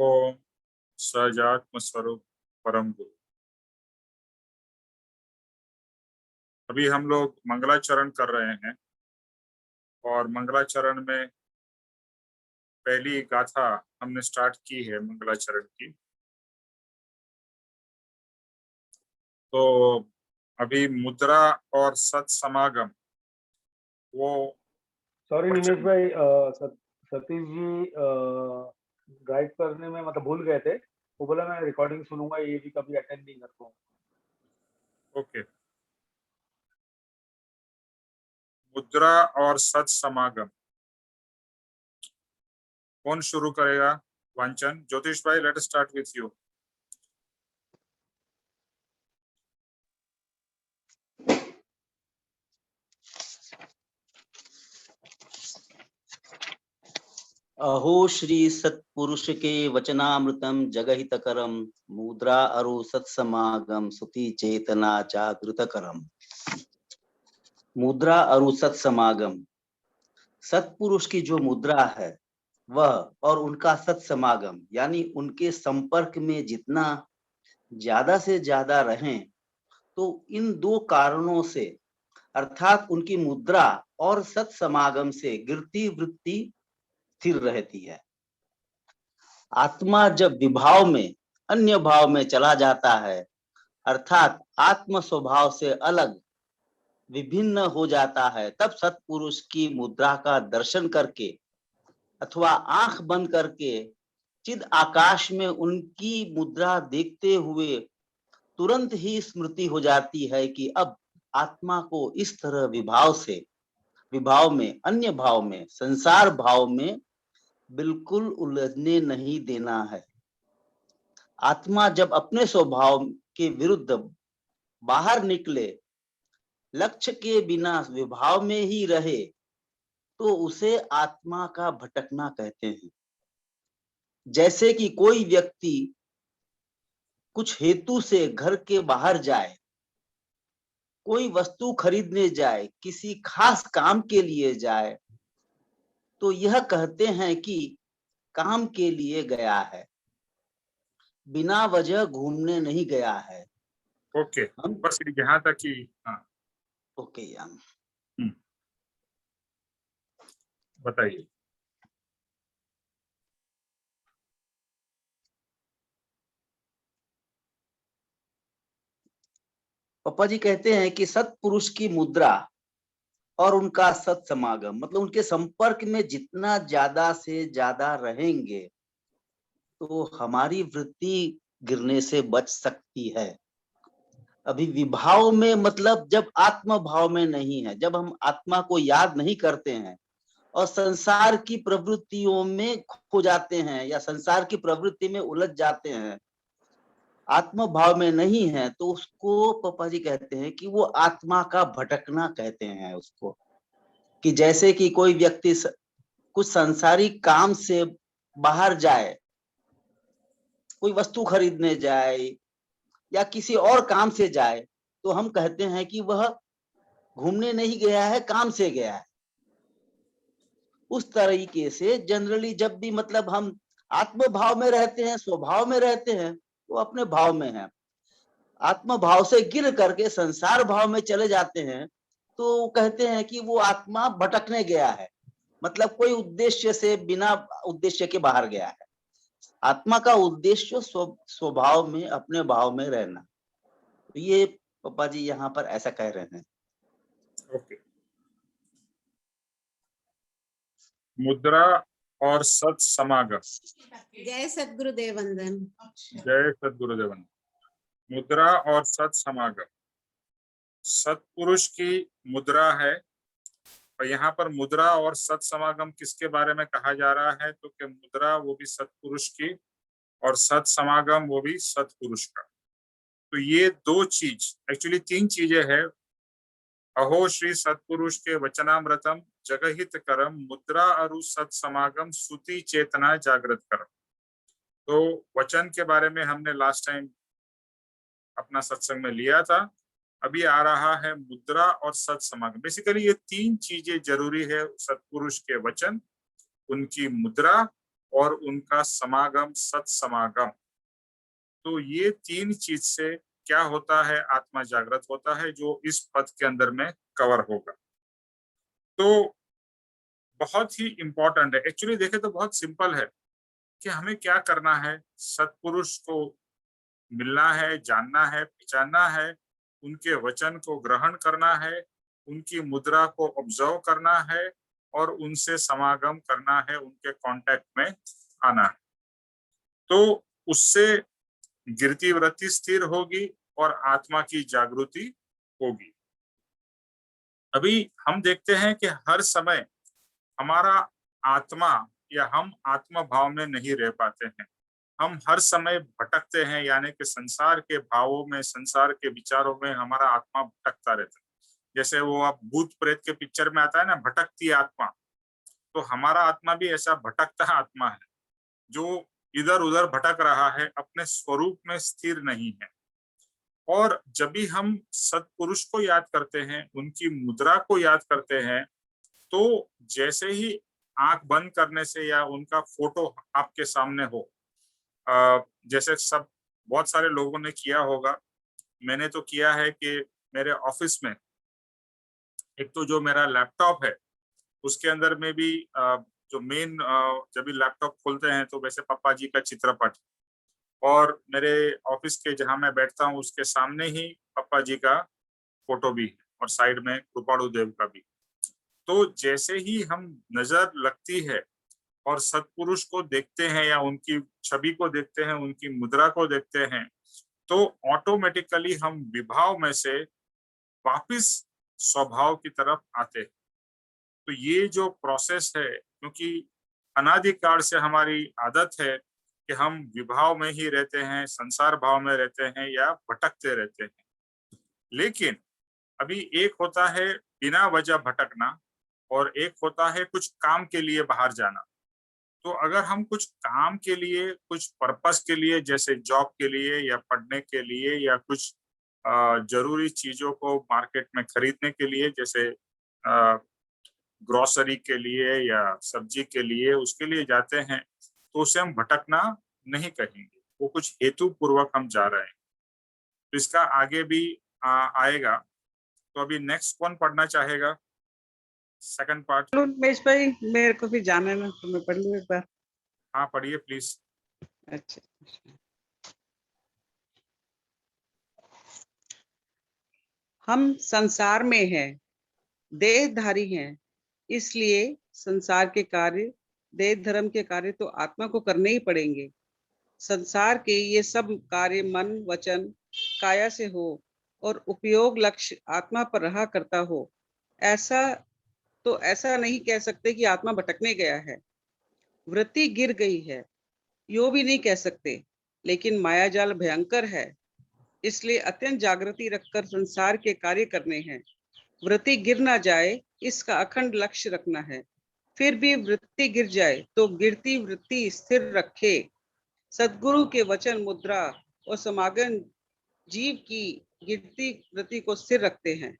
ओम सजात्म स्वरूप परम गुरु। अभी हम लोग मंगलाचरण कर रहे हैं और मंगलाचरण में पहली गाथा हमने स्टार्ट की है मंगलाचरण की। तो अभी मुद्रा और सत्समागम वो सॉरी निमेश वचन भाई, सतीश जी गाइड करने में मतलब भूल गए थे। वो बोला मैं रिकॉर्डिंग सुनूंगा, ये भी कभी अटेंड नहीं कर पाऊंगा। ओके। मुद्रा और सत्समागम कौन शुरू करेगा? वांचन ज्योतिष भाई, let us start with you. अहो श्री सत्पुरुष के वचनामृतम जगहित करम मुद्रा अरु सत्समागम सुति चेतना जागृत करम। मुद्रा अरु सत्समागम, सत्पुरुष की जो मुद्रा है वह और उनका सत्समागम यानी उनके संपर्क में जितना ज्यादा से ज्यादा रहें, तो इन दो कारणों से अर्थात उनकी मुद्रा और सत्समागम से गिरती वृत्ति स्थिर रहती है। आत्मा जब विभाव में अन्य भाव में चला जाता है अर्थात आत्म स्वभाव से अलग विभिन्न हो जाता है, तब सत्पुरुष की मुद्रा का दर्शन करके अथवा आंख बंद करके चिद आकाश में उनकी मुद्रा देखते हुए तुरंत ही स्मृति हो जाती है कि अब आत्मा को इस तरह विभाव में अन्य भाव में संसार भाव में बिल्कुल उलझने नहीं देना है। आत्मा जब अपने स्वभाव के विरुद्ध बाहर निकले, लक्ष्य के बिना विभाव में ही रहे, तो उसे आत्मा का भटकना कहते हैं। जैसे कि कोई व्यक्ति कुछ हेतु से घर के बाहर जाए, कोई वस्तु खरीदने जाए, किसी खास काम के लिए जाए, तो यह कहते हैं कि काम के लिए गया है, बिना वजह घूमने नहीं गया है। ओके, बस यहाँ तक ही। हाँ ओके यार, बताइए। पापा जी कहते हैं कि सत्पुरुष की मुद्रा और उनका सत्समागम मतलब उनके संपर्क में जितना ज्यादा से ज्यादा रहेंगे तो हमारी वृत्ति गिरने से बच सकती है। अभी विभाव में मतलब जब आत्म भाव में नहीं है, जब हम आत्मा को याद नहीं करते हैं और संसार की प्रवृत्तियों में खो जाते हैं या संसार की प्रवृत्ति में उलझ जाते हैं, आत्म भाव में नहीं है, तो उसको पापा जी कहते हैं कि वो आत्मा का भटकना कहते हैं उसको। कि जैसे कि कोई व्यक्ति कुछ सांसारिक काम से बाहर जाए, कोई वस्तु खरीदने जाए या किसी और काम से जाए, तो हम कहते हैं कि वह घूमने नहीं गया है, काम से गया है। उस तरीके से जनरली जब भी मतलब हम आत्म भाव में रहते हैं, स्वभाव में रहते हैं, तो अपने भाव में है। आत्म भाव से गिर करके संसार भाव में चले जाते हैं, तो कहते हैं कि वो आत्मा भटकने गया है, मतलब कोई उद्देश्य से बिना उद्देश्य के बाहर गया है। आत्मा का उद्देश्य स्वभाव में अपने भाव में रहना। तो ये पापा जी यहाँ पर ऐसा कह रहे हैं। ओके। मुद्रा और सत्समागम। जय सद्गुरुदेव वंदन। जय सद्गुरुदेव वंदन। मुद्रा और सत्समागम सत्पुरुष की मुद्रा है। और यहाँ पर मुद्रा और सत्समागम किसके बारे में कहा जा रहा है? तो कि मुद्रा वो भी सत्पुरुष की और सत्समागम वो भी सत्पुरुष का। तो ये दो चीज, एक्चुअली तीन चीजें हैं। अहो श्री सत्पुरुष के वचनामृतम जगहित करम मुद्रा अरु सत्समागम सुति चेतना जागृत करम। तो वचन के बारे में हमने लास्ट टाइम अपना सत्संग में लिया था। अभी आ रहा है मुद्रा और सत्समागम। बेसिकली ये तीन चीजें जरूरी है। सत्पुरुष के वचन, उनकी मुद्रा और उनका समागम सत्समागम। तो ये 3 चीज से क्या होता है, आत्मा जागृत होता है, जो इस पद के अंदर में कवर होगा। तो बहुत ही इंपॉर्टेंट है। एक्चुअली देखें तो बहुत सिंपल है कि हमें क्या करना है, सत्पुरुष को मिलना है, जानना है, पहचानना है, उनके वचन को ग्रहण करना है, उनकी मुद्रा को ऑब्जर्व करना है और उनसे समागम करना है, उनके कांटेक्ट में आना है। तो उससे गिरती वृत्ति स्थिर होगी और आत्मा की जागृति होगी। अभी हम देखते हैं कि हर समय हमारा आत्मा या हम आत्मा भाव में नहीं रह पाते हैं। हम हर समय भटकते हैं, यानी कि संसार के भावों में, संसार के विचारों में हमारा आत्मा भटकता रहता है। जैसे वो आप भूत प्रेत के पिक्चर में आता है ना, भटकती आत्मा, तो हमारा आत्मा भी ऐसा भटकता आत्मा है जो इधर उधर भटक रहा है, अपने स्वरूप में स्थिर नहीं है। और जब भी हम सत्पुरुष को याद करते हैं, उनकी मुद्रा को याद करते हैं, तो जैसे ही आंख बंद करने से या उनका फोटो आपके सामने हो, जैसे सब बहुत सारे लोगों ने किया होगा, मैंने तो किया है कि मेरे ऑफिस में एक तो जो मेरा लैपटॉप है उसके अंदर में भी जो मेन, जब भी लैपटॉप खोलते हैं तो वैसे पापा जी का चित्रपट, और मेरे ऑफिस के जहां मैं बैठता हूँ उसके सामने ही पापा जी का फोटो भी है और साइड में कृपाणु देव का भी। तो जैसे ही हम नजर लगती है और सत्पुरुष को देखते हैं या उनकी छवि को देखते हैं, उनकी मुद्रा को देखते हैं, तो ऑटोमेटिकली हम विभाव में से वापिस स्वभाव की तरफ आते हैं। तो ये जो प्रोसेस है, क्योंकि अनादिकाल से हमारी आदत है कि हम विभाव में ही रहते हैं, संसार भाव में रहते हैं या भटकते रहते हैं। लेकिन अभी एक होता है बिना वजह भटकना और एक होता है कुछ काम के लिए बाहर जाना। तो अगर हम कुछ काम के लिए, कुछ पर्पस के लिए, जैसे जॉब के लिए या पढ़ने के लिए या कुछ जरूरी चीजों को मार्केट में खरीदने के लिए, जैसे ग्रोसरी के लिए या सब्जी के लिए, उसके लिए जाते हैं, तो उसे हम भटकना नहीं कहेंगे, वो कुछ हेतु पूर्वक हम जा रहे हैं। तो इसका आगे भी आएगा। तो अभी नेक्स्ट कौन पढ़ना चाहेगा, सेकंड पार्ट? उमेश भाई, मेरे को भी जाना है ना, तो मैं पढ़ लूं एक बार। हाँ पढ़िए प्लीज। अच्छा, हम संसार में हैं, देहधारी हैं, इसलिए संसार के कार्य, देह धर्म के कार्य तो आत्मा को करने ही पड़ेंगे। संसार के ये सब कार्य मन वचन काया से हो और उपयोग लक्ष्य आत्मा पर रहा करता हो, ऐसा नहीं कह सकते कि आत्मा भटकने गया है, वृत्ति गिर गई है, यो भी नहीं कह सकते। लेकिन मायाजाल भयंकर है, इसलिए अत्यंत जागृति रखकर संसार के कार्य करने हैं। वृत्ति गिर ना जाए, इसका अखंड लक्ष्य रखना है। फिर भी वृत्ति गिर जाए तो गिरती वृत्ति स्थिर रखे। सद्गुरु के वचन मुद्रा और समागम जीव की गिरती वृत्ति को स्थिर रखते हैं।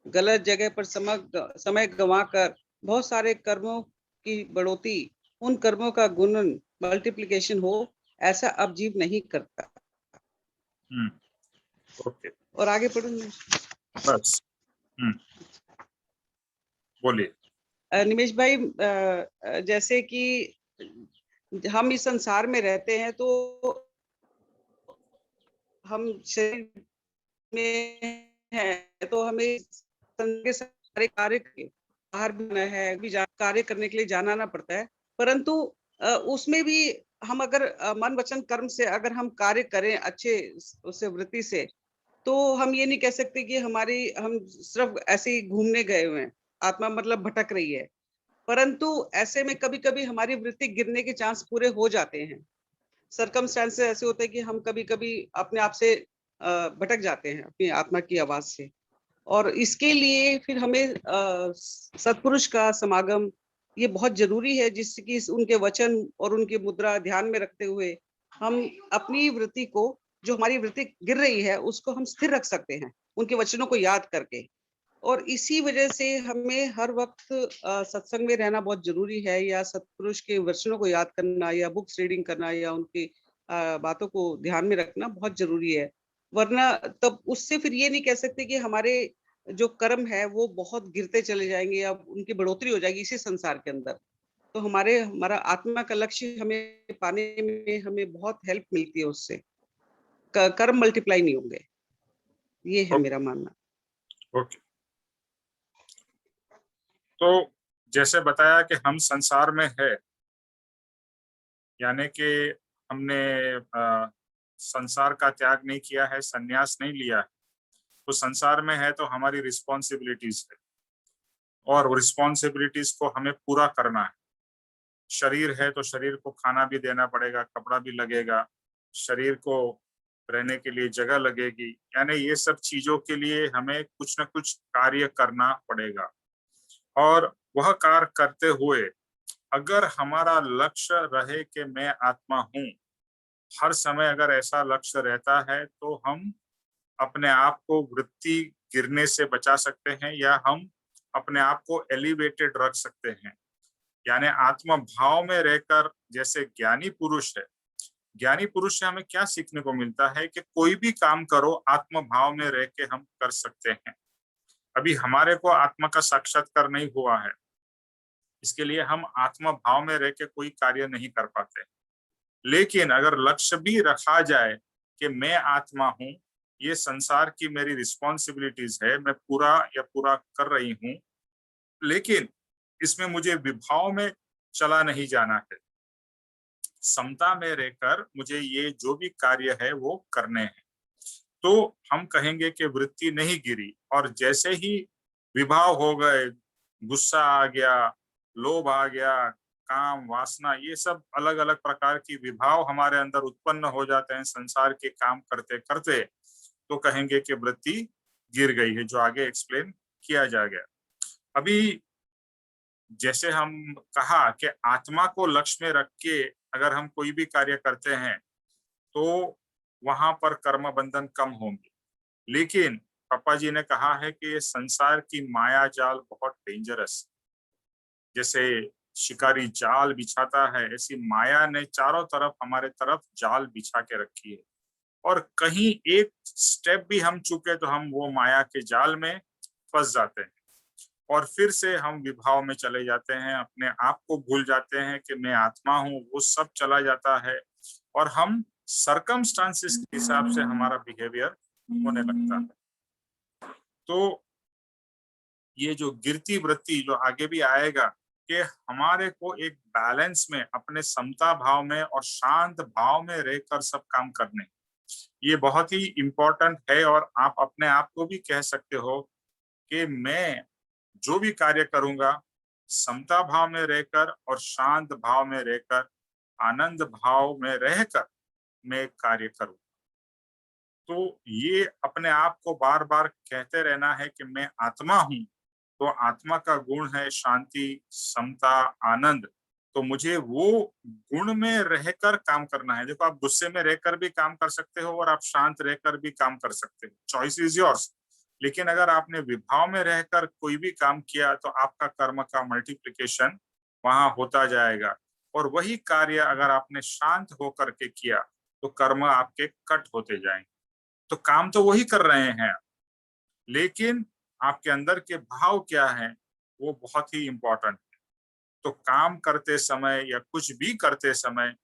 गलत जगह पर समय गंवाकर बहुत सारे कर्मों की बढ़ोतरी, उन कर्मों का गुणन मल्टीप्लिकेशन हो, ऐसा अब जीव नहीं करता। ओके, और आगे पढ़ूंगी बस। बोलिए निमेश भाई। जैसे कि हम इस संसार में रहते हैं, तो हम शरीर में हैं, तो हमें के सारे कार्य बाहर भी है, भी कार्य करने के लिए जाना ना पड़ता है। परंतु उसमें भी हम अगर मन वचन कर्म से अगर हम कार्य करें अच्छे उससे वृत्ति से, तो हम ये नहीं कह सकते कि हम सिर्फ ऐसे ही घूमने गए हुए हैं, आत्मा मतलब भटक रही है। परंतु ऐसे में कभी कभी हमारी वृत्ति गिरने के चांस पूरे हो जाते हैं। सरकमस्टेंसेस ऐसे होते हैं कि हम कभी कभी अपने आप से भटक जाते हैं अपनी आत्मा की आवाज से, और इसके लिए फिर हमें सत्पुरुष का समागम ये बहुत जरूरी है, जिससे कि उनके वचन और उनकी मुद्रा ध्यान में रखते हुए हम अपनी वृत्ति को, जो हमारी वृत्ति गिर रही है, उसको हम स्थिर रख सकते हैं उनके वचनों को याद करके। और इसी वजह से हमें हर वक्त सत्संग में रहना बहुत जरूरी है, या सत्पुरुष के वचनों को याद करना, या बुक्स रीडिंग करना, या उनकी बातों को ध्यान में रखना बहुत जरूरी है। वरना तब उससे फिर ये नहीं कह सकते कि हमारे जो कर्म है वो बहुत गिरते चले जाएंगे या उनकी बढ़ोतरी हो जाएगी इसी संसार के अंदर। तो हमारा आत्मा का लक्ष्य हमें पाने में हमें बहुत हेल्प मिलती है उससे। कर्म मल्टीप्लाई नहीं होंगे, ये है मेरा मानना। ओके, तो जैसे बताया कि हम संसार में है, यानी कि हमने संसार का त्याग नहीं किया है, संन्यास नहीं लिया है, तो संसार में है तो हमारी रिस्पॉन्सिबिलिटीज है और रिस्पॉन्सिबिलिटीज को हमें पूरा करना है। शरीर है तो शरीर को खाना भी देना पड़ेगा, कपड़ा भी लगेगा, शरीर को रहने के लिए जगह लगेगी, यानी ये सब चीजों के लिए हमें कुछ न कुछ कार्य करना पड़ेगा। और वह कार्य करते हुए अगर हमारा लक्ष्य रहे कि मैं आत्मा हूं, हर समय अगर ऐसा लक्ष्य रहता है तो हम अपने आप को वृत्ति गिरने से बचा सकते हैं, या हम अपने आप को एलिवेटेड रख सकते हैं। यानी आत्म भाव में रहकर, जैसे ज्ञानी पुरुष है, ज्ञानी पुरुष से हमें क्या सीखने को मिलता है कि कोई भी काम करो आत्म भाव में रह के हम कर सकते हैं। अभी हमारे को आत्मा का साक्षात्कार नहीं हुआ है, इसके लिए हम आत्म भाव में रह के कोई कार्य नहीं कर पाते। लेकिन अगर लक्ष्य भी रखा जाए कि मैं आत्मा हूं, ये संसार की मेरी रिस्पॉन्सिबिलिटीज है, मैं पूरा कर रही हूं, लेकिन इसमें मुझे विभाव में चला नहीं जाना है, समता में रहकर मुझे ये जो भी कार्य है वो करने हैं। तो हम कहेंगे कि वृत्ति नहीं गिरी, और जैसे ही विभाव हो गए, गुस्सा आ गया, लोभ आ गया, काम, वासना, ये सब अलग अलग प्रकार की विभाव हमारे अंदर उत्पन्न हो जाते हैं संसार के काम करते करते, तो कहेंगे कि वृत्ति गिर गई है, जो आगे एक्सप्लेन किया जाएगा। अभी जैसे हम कहा कि आत्मा को लक्ष्य में रख के अगर हम कोई भी कार्य करते हैं तो वहां पर कर्म बंधन कम होंगे। लेकिन पापा जी ने कहा है कि ये संसार की माया जाल बहुत डेंजरस, जैसे शिकारी जाल बिछाता है, ऐसी माया ने चारों तरफ हमारे तरफ जाल बिछा के रखी है, और कहीं एक स्टेप भी हम चुके तो हम वो माया के जाल में फंस जाते हैं, और फिर से हम विभाव में चले जाते हैं, अपने आप को भूल जाते हैं कि मैं आत्मा हूँ, वो सब चला जाता है, और हम सर्कमस्टांसेस के हिसाब से हमारा बिहेवियर होने लगता है। तो ये जो गिरती वृत्ति जो आगे भी आएगा कि हमारे को एक बैलेंस में, अपने समता भाव में और शांत भाव में रहकर सब काम करने, ये बहुत ही इम्पोर्टेंट है। और आप अपने आप को भी कह सकते हो कि मैं जो भी कार्य करूंगा समता भाव में रहकर और शांत भाव में रहकर, आनंद भाव में रहकर मैं कार्य करूं। तो ये अपने आप को बार बार कहते रहना है कि मैं आत्मा हूं, तो आत्मा का गुण है शांति, समता, आनंद, तो मुझे वो गुण में रहकर काम करना है। देखो, आप गुस्से में रहकर भी काम कर सकते हो और आप शांत रहकर भी काम कर सकते हो, चॉइस इज योर्स। लेकिन अगर आपने विभाव में रहकर कोई भी काम किया तो आपका कर्म का मल्टीप्लिकेशन वहां होता जाएगा, और वही कार्य अगर आपने शांत होकर के किया तो कर्म आपके कट होते जाएंगे। तो काम तो वही कर रहे हैं, लेकिन आपके अंदर के भाव क्या है वो बहुत ही इंपॉर्टेंट है। तो काम करते समय या कुछ भी करते समय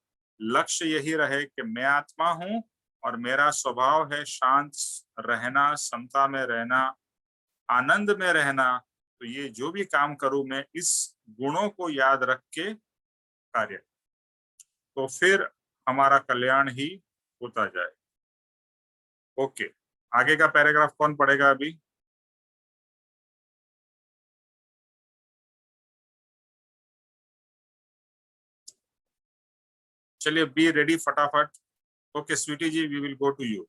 लक्ष्य यही रहे कि मैं आत्मा हूं और मेरा स्वभाव है शांत रहना, समता में रहना, आनंद में रहना। तो ये जो भी काम करूं मैं इस गुणों को याद रख के कार्य, तो फिर हमारा कल्याण ही होता जाए। ओके, आगे का पैराग्राफ कौन पढ़ेगा अभी? चलिए, बी रेडी फटाफट। Okay sweetie ji, we will go to you.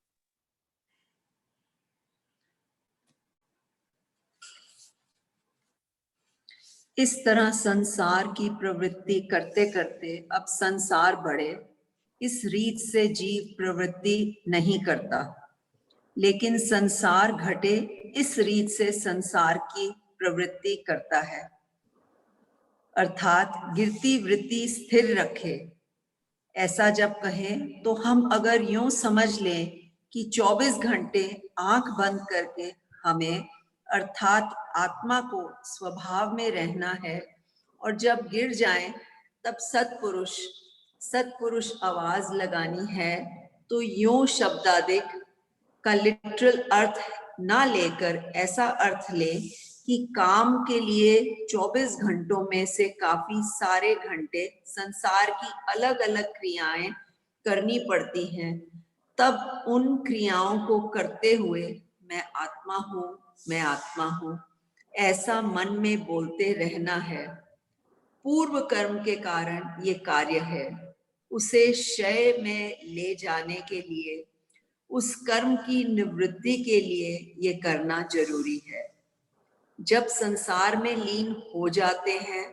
इस तरह संसार की प्रवृत्ति करते करते अब संसार बढ़े, इस रीत से जीव प्रवृत्ति नहीं करता, लेकिन संसार घटे इस रीत से संसार की प्रवृत्ति करता है, अर्थात गिरती वृत्ति स्थिर रखे। ऐसा जब कहें तो हम अगर यूं समझ लें कि 24 घंटे आंख बंद करके हमें अर्थात आत्मा को स्वभाव में रहना है, और जब गिर जाएं तब सत्पुरुष आवाज लगानी है, तो यूं शब्दादिक का लिटरल अर्थ ना लेकर ऐसा अर्थ ले कि काम के लिए 24 घंटों में से काफी सारे घंटे संसार की अलग अलग क्रियाएं करनी पड़ती हैं। तब उन क्रियाओं को करते हुए मैं आत्मा हूँ ऐसा मन में बोलते रहना है। पूर्व कर्म के कारण ये कार्य है, उसे क्षय में ले जाने के लिए, उस कर्म की निवृत्ति के लिए ये करना जरूरी है। जब संसार में लीन हो जाते हैं,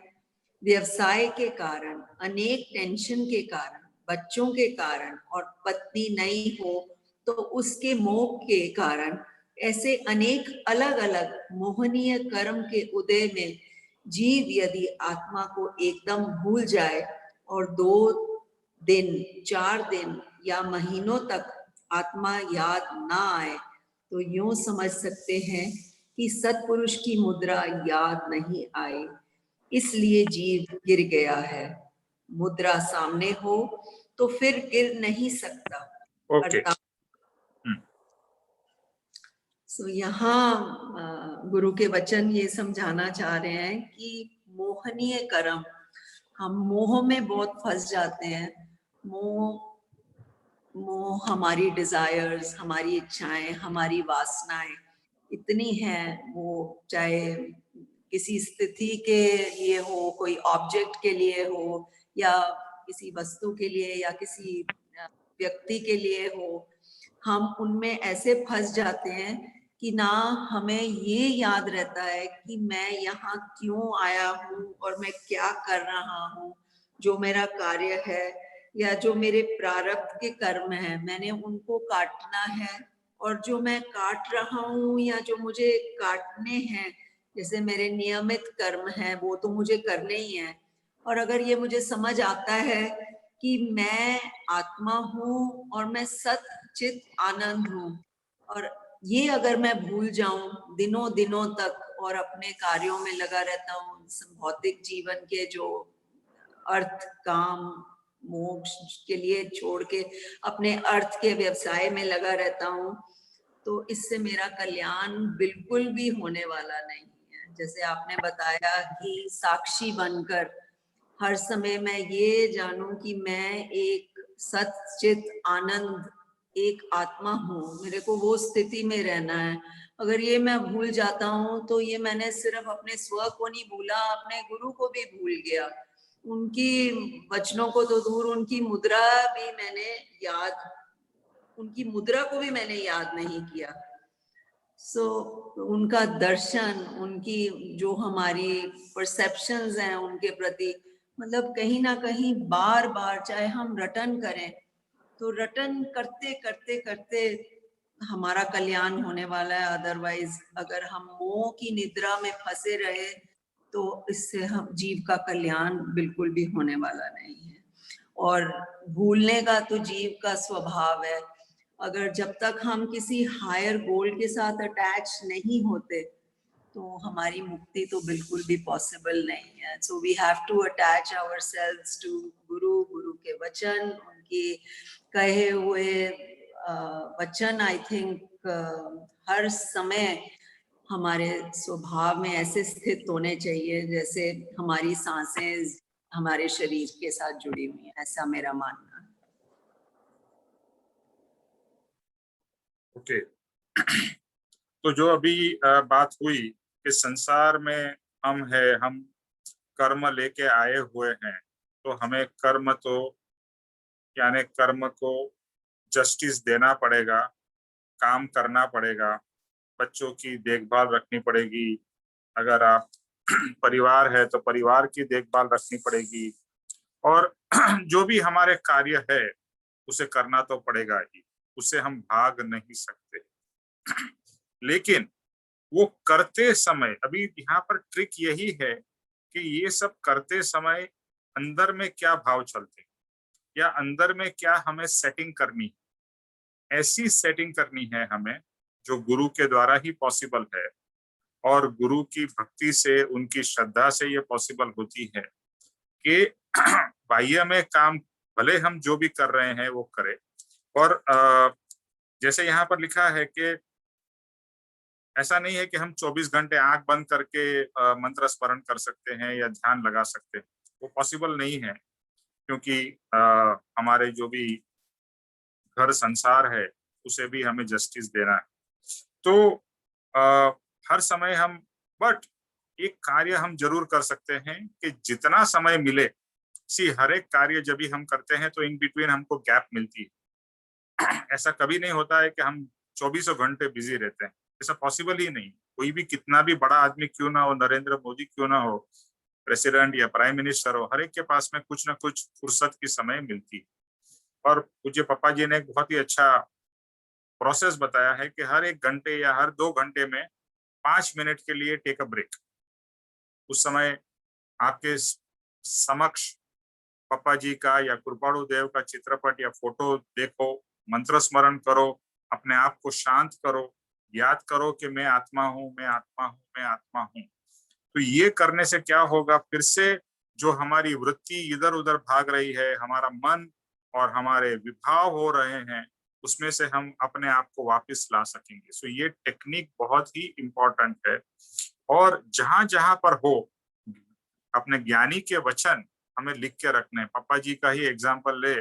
व्यवसाय के कारण, अनेक टेंशन के कारण, बच्चों के कारण और पत्नी नहीं हो तो उसके मोह के कारण, ऐसे अनेक अलग अलग मोहनीय कर्म के उदय में जीव यदि आत्मा को एकदम भूल जाए और 2 दिन, 4 दिन या महीनों तक आत्मा याद ना आए, तो यूं समझ सकते हैं कि सत्पुरुष की मुद्रा याद नहीं आई, इसलिए जीव गिर गया है। मुद्रा सामने हो तो फिर गिर नहीं सकता। ओके। सो यहाँ गुरु के वचन ये समझाना चाह रहे हैं कि मोहनीय कर्म, हम मोह में बहुत फंस जाते हैं। मोह हमारी डिजायर्स, हमारी इच्छाएं, हमारी वासनाएं इतनी हैं, वो चाहे किसी स्थिति के लिए हो, कोई ऑब्जेक्ट के लिए हो, या किसी वस्तु के लिए, या किसी व्यक्ति के लिए हो, हम उनमें ऐसे फंस जाते हैं कि ना हमें ये याद रहता है कि मैं यहाँ क्यों आया हूँ और मैं क्या कर रहा हूँ, जो मेरा कार्य है या जो मेरे प्रारब्ध के कर्म हैं, मैंने उनको काटना है, और जो मैं काट रहा हूँ या जो मुझे काटने हैं, जैसे मेरे नियमित कर्म हैं, वो तो मुझे करने ही हैं। और अगर ये मुझे समझ आता है कि मैं आत्मा हूँ और मैं सत चित आनंद हूँ, और ये अगर मैं भूल जाऊं दिनों तक और अपने कार्यों में लगा रहता हूँ, भौतिक जीवन के जो अर्थ, काम, मोक्ष के लिए छोड़ के अपने अर्थ के व्यवसाय में लगा रहता हूँ, तो इससे मेरा कल्याण बिल्कुल भी होने वाला नहीं है। जैसे आपने बताया कि साक्षी बनकर हर समय मैं ये जानूं कि मैं एक सच्चित आनंद, एक आत्मा हूँ, मेरे को वो स्थिति में रहना है। अगर ये मैं भूल जाता हूँ तो ये मैंने सिर्फ अपने स्व को नहीं भूला, अपने गुरु को भी भूल गया। उनकी वचनों को तो दूर, उनकी मुद्रा को भी मैंने याद नहीं किया। उनका दर्शन, उनकी जो हमारी परसेप्शंस हैं उनके प्रति, मतलब कहीं ना कहीं बार बार, चाहे हम रटन करें तो रटन करते करते करते हमारा कल्याण होने वाला है। अदरवाइज अगर हम मोह की निद्रा में फंसे रहे तो इससे हम जीव का कल्याण बिल्कुल भी होने वाला नहीं है। और भूलने का तो जीव का स्वभाव है। अगर जब तक हम किसी हायर गोल के साथ अटैच नहीं होते तो हमारी मुक्ति तो बिल्कुल भी पॉसिबल नहीं है। So we have to attach ourselves to guru के वचन, उनके कहे हुए वचन। आई थिंक हर समय हमारे स्वभाव में ऐसे स्थित होने चाहिए जैसे हमारी सांसें हमारे शरीर के साथ जुड़ी हुई हैं, ऐसा मेरा मानना है। ओके। तो जो अभी बात हुई कि संसार में हम कर्म लेके आए हुए हैं, तो हमें कर्म को जस्टिस देना पड़ेगा, काम करना पड़ेगा, बच्चों की देखभाल रखनी पड़ेगी, अगर आप परिवार है तो परिवार की देखभाल रखनी पड़ेगी, और जो भी हमारे कार्य है उसे करना तो पड़ेगा ही, उसे हम भाग नहीं सकते। लेकिन वो करते समय, अभी यहाँ पर ट्रिक यही है कि ये सब करते समय अंदर में क्या भाव चलते या अंदर में क्या हमें सेटिंग करनी है, ऐसी सेटिंग करनी है हमें जो गुरु के द्वारा ही पॉसिबल है और गुरु की भक्ति से, उनकी श्रद्धा से ये पॉसिबल होती है कि बाह्य में काम भले हम जो भी कर रहे हैं वो करें। और जैसे यहाँ पर लिखा है कि ऐसा नहीं है कि हम 24 घंटे आंख बंद करके मंत्र स्मरण कर सकते हैं या ध्यान लगा सकते हैं, वो पॉसिबल नहीं है, क्योंकि हमारे जो भी घर संसार है उसे भी हमें जस्टिस देना है। तो हर समय हम, बट एक कार्य हम जरूर कर सकते हैं कि जितना समय मिले, हर एक कार्य जब भी हम करते हैं तो इन बिटवीन हमको गैप मिलती है। ऐसा कभी नहीं होता है कि हम 24 घंटे बिजी रहते हैं, ऐसा पॉसिबल ही नहीं। कोई भी कितना भी बड़ा आदमी क्यों ना हो, नरेंद्र मोदी क्यों ना हो, प्रेसिडेंट या प्राइम मिनिस्टर हो, हर एक के पास में कुछ ना कुछ फुर्सत की समय मिलती है। और पूज्य पापा जी ने एक बहुत ही अच्छा प्रोसेस बताया है कि हर 1 घंटे या हर 2 घंटे में 5 मिनट के लिए टेक अ ब्रेक। उस समय आपके समक्ष पापा जी का या कृपाणु देव का चित्रपट या फोटो देखो, मंत्र स्मरण करो, अपने आप को शांत करो, याद करो कि मैं आत्मा हूँ, मैं आत्मा हूँ, मैं आत्मा हूँ। तो ये करने से क्या होगा, फिर से जो हमारी वृत्ति इधर उधर भाग रही है, हमारा मन और हमारे विभाव हो रहे हैं, उसमें से हम अपने आप को वापस ला सकेंगे। सो ये टेक्निक बहुत ही इम्पोर्टेंट है। और जहां जहां पर हो, अपने ज्ञानी के वचन हमें लिख के रखने। पापा जी का ही एग्जाम्पल ले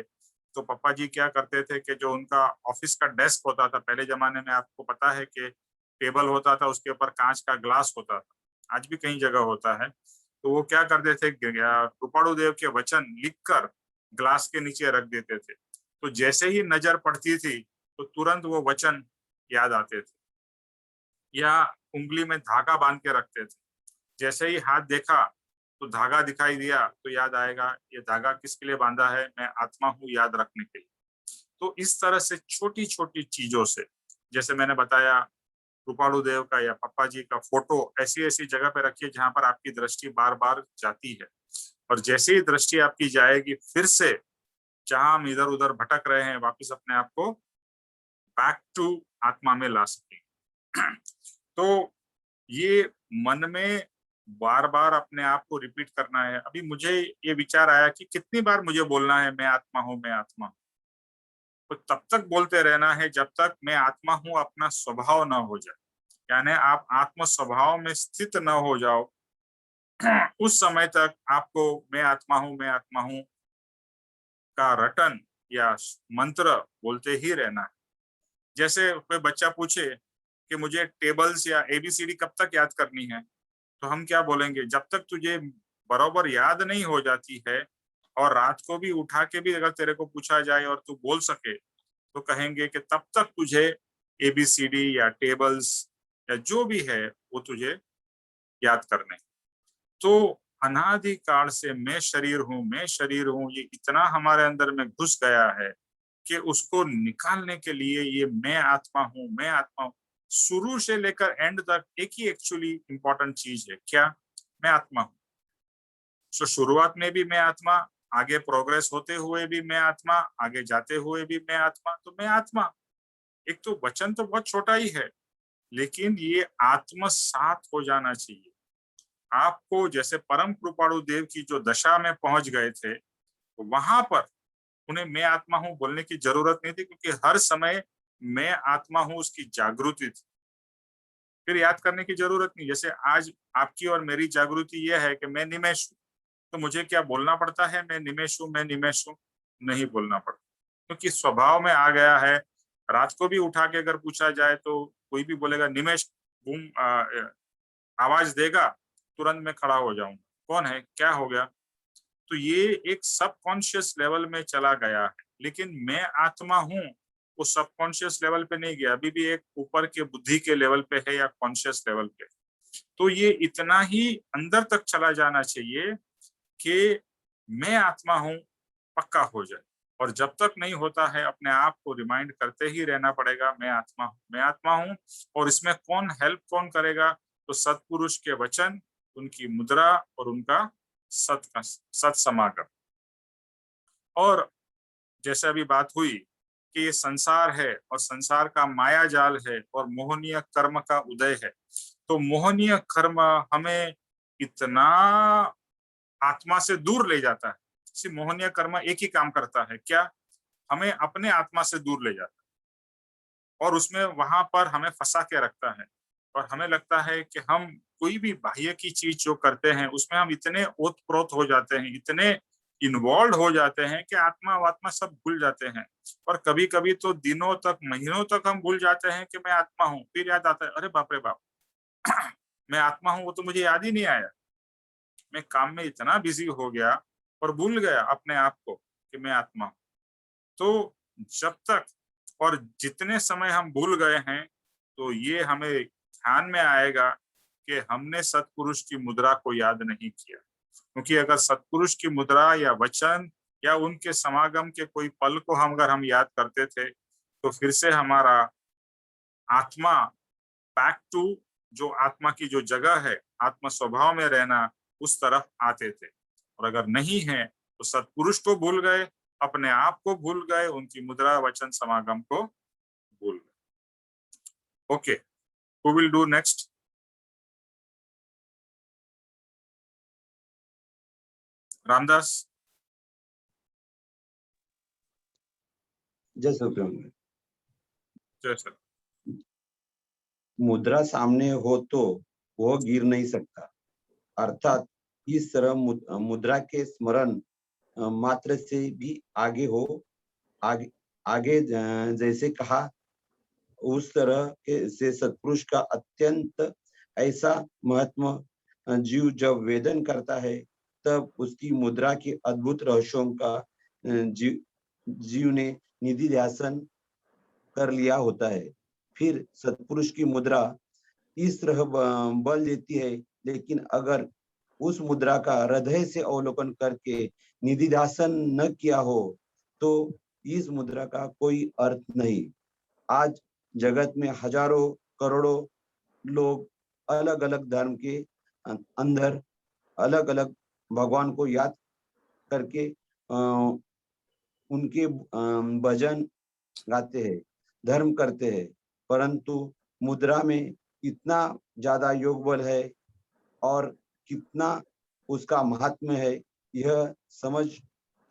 तो पापा जी क्या करते थे कि जो उनका ऑफिस का डेस्क होता था, पहले जमाने में आपको पता है कि टेबल होता था, उसके ऊपर कांच का ग्लास होता था, आज भी कई जगह होता है। तो वो क्या करते थे, कृपाणु देव के वचन लिखकर ग्लास के नीचे रख देते थे। तो जैसे ही नजर पड़ती थी तो तुरंत वो वचन याद आते थे। या उंगली में धागा बांध के रखते थे, जैसे ही हाथ देखा तो धागा दिखाई दिया तो याद आएगा ये धागा किसके लिए बांधा है, मैं आत्मा हूँ, याद रखने के लिए। तो इस तरह से छोटी छोटी चीजों से, जैसे मैंने बताया कृपाणु देव का या पापा जी का फोटो ऐसी ऐसी जगह पे रखिए जहां पर आपकी दृष्टि बार बार जाती है, और जैसे ही दृष्टि आपकी जाएगी, फिर से जहां हम इधर उधर भटक रहे हैं, वापस अपने आप को बैक टू आत्मा में ला सकेंगे। तो ये मन में बार बार अपने आप को रिपीट करना है। अभी मुझे ये विचार आया कि कितनी बार मुझे बोलना है मैं आत्मा हूँ, मैं आत्मा हूँ। तो तब तक बोलते रहना है जब तक मैं आत्मा हूँ अपना स्वभाव न हो जाए, यानी आप आत्म स्वभाव में स्थित न हो जाओ। उस समय तक आपको मैं आत्मा हूँ, मैं आत्मा हूँ का रटन या मंत्र बोलते ही रहना है। जैसे कोई बच्चा पूछे कि मुझे टेबल्स या एबीसीडी कब तक याद करनी है, तो हम क्या बोलेंगे, जब तक तुझे बराबर याद नहीं हो जाती है, और रात को भी उठा के भी अगर तेरे को पूछा जाए और तू बोल सके, तो कहेंगे कि तब तक तुझे एबीसीडी या टेबल्स या जो भी है वो तुझे याद करने। तो अनादिकाल से मैं शरीर हूँ, मैं शरीर हूँ, ये इतना हमारे अंदर में घुस गया है कि उसको निकालने के लिए ये मैं आत्मा हूँ, मैं आत्मा हूँ, शुरू से लेकर एंड तक एक ही एक्चुअली इंपॉर्टेंट चीज है, क्या, मैं आत्मा हूँ। तो शुरुआत में भी मैं आत्मा, आगे प्रोग्रेस होते हुए भी मैं आत्मा, आगे जाते हुए भी मैं आत्मा। तो मैं आत्मा, एक तो वचन तो बहुत छोटा ही है, लेकिन ये आत्मसात हो जाना चाहिए आपको। जैसे परम कृपाणु देव की जो दशा में पहुंच गए थे, तो वहां पर उन्हें मैं आत्मा हूं बोलने की जरूरत नहीं थी, क्योंकि हर समय मैं आत्मा हूं उसकी जागृति थी, फिर याद करने की जरूरत नहीं। जैसे आज आपकी और मेरी जागृति यह है कि मैं निमेश हूँ, तो मुझे क्या बोलना पड़ता है मैं निमेश हूँ, मैं निमेश हूँ? नहीं बोलना पड़ता, क्योंकि स्वभाव में आ गया है। रात को भी उठा के अगर पूछा जाए तो कोई भी बोलेगा निमेश, बूम आवाज देगा, तुरंत मैं खड़ा हो जाऊंगा, कौन है, क्या हो गया। तो ये एक सबकॉन्शियस लेवल में चला गया है, लेकिन मैं आत्मा हूँ वो सबकॉन्शियस लेवल पे नहीं गया, अभी भी एक ऊपर के बुद्धि के लेवल पे है या कॉन्शियस लेवल पे। तो ये इतना ही अंदर तक चला जाना चाहिए कि मैं आत्मा हूँ पक्का हो जाए। और जब तक नहीं होता है अपने आप को रिमाइंड करते ही रहना पड़ेगा, मैं आत्मा हूँ, मैं आत्मा हूँ। और इसमें कौन करेगा? तो सत्पुरुष के वचन, उनकी मुद्रा और उनका सत समागम। और जैसे अभी बात हुई कि ये संसार है और संसार का माया जाल है और मोहनीय कर्म का उदय है, तो मोहनीय कर्म हमें इतना आत्मा से दूर ले जाता है। सिर्फ मोहनीय कर्म एक ही काम करता है, क्या? हमें अपने आत्मा से दूर ले जाता है और उसमें वहां पर हमें फंसा के रखता है। और हमें लगता है कि हम कोई भी बाह्य की चीज जो करते हैं उसमें हम इतने ओतप्रोत हो जाते हैं, इतने इन्वॉल्व हो जाते हैं कि आत्मा वात्मा सब भूल जाते हैं। और कभी कभी तो दिनों तक, महीनों तक हम भूल जाते हैं कि मैं आत्मा हूँ। फिर याद आता है, अरे बाप रे बाप, मैं आत्मा हूँ, वो तो मुझे याद ही नहीं आया। मैं काम में इतना बिजी हो गया और भूल गया अपने आप को कि मैं आत्मा हूँ। तो जब तक और जितने समय हम भूल गए हैं, तो ये हमें ध्यान में आएगा कि हमने सत्पुरुष की मुद्रा को याद नहीं किया। क्योंकि अगर सत्पुरुष की मुद्रा या वचन या उनके समागम के कोई पल को अगर हम याद करते थे, तो फिर से हमारा आत्मा बैक टू जो आत्मा की जो जगह है, आत्मा स्वभाव में रहना, उस तरफ आते थे। और अगर नहीं है तो सत्पुरुष को भूल गए, अपने आप को भूल गए, उनकी मुद्रा वचन समागम को भूल गए। Okay, who will do next? Ramdas. जय सत्यम। जय सर। मुद्रा सामने हो तो वह गिर नहीं सकता, अर्थात इस तरह मुद्रा के स्मरण मात्र से भी आगे हो, आगे जैसे कहा उस तरह के से सत्पुरुष का अत्यंत ऐसा महत्व जीव जब वेदन करता है, तब उसकी मुद्रा के अद्भुत रहस्यों का जीव ने निधि ध्यासन कर लिया होता है। फिर सत्पुरुष की मुद्रा इस तरह बल देती है, लेकिन अगर उस मुद्रा का हृदय से अवलोकन करके निधि ध्यासन न किया हो तो इस मुद्रा का कोई अर्थ नहीं। आज जगत में हजारों करोड़ों लोग अलग अलग धर्म के अंदर अलग अलग भगवान को याद करके उनके भजन गाते हैं, धर्म करते हैं, परंतु मुद्रा में इतना ज्यादा योग बल है और कितना उसका महात्म्य है, यह समझ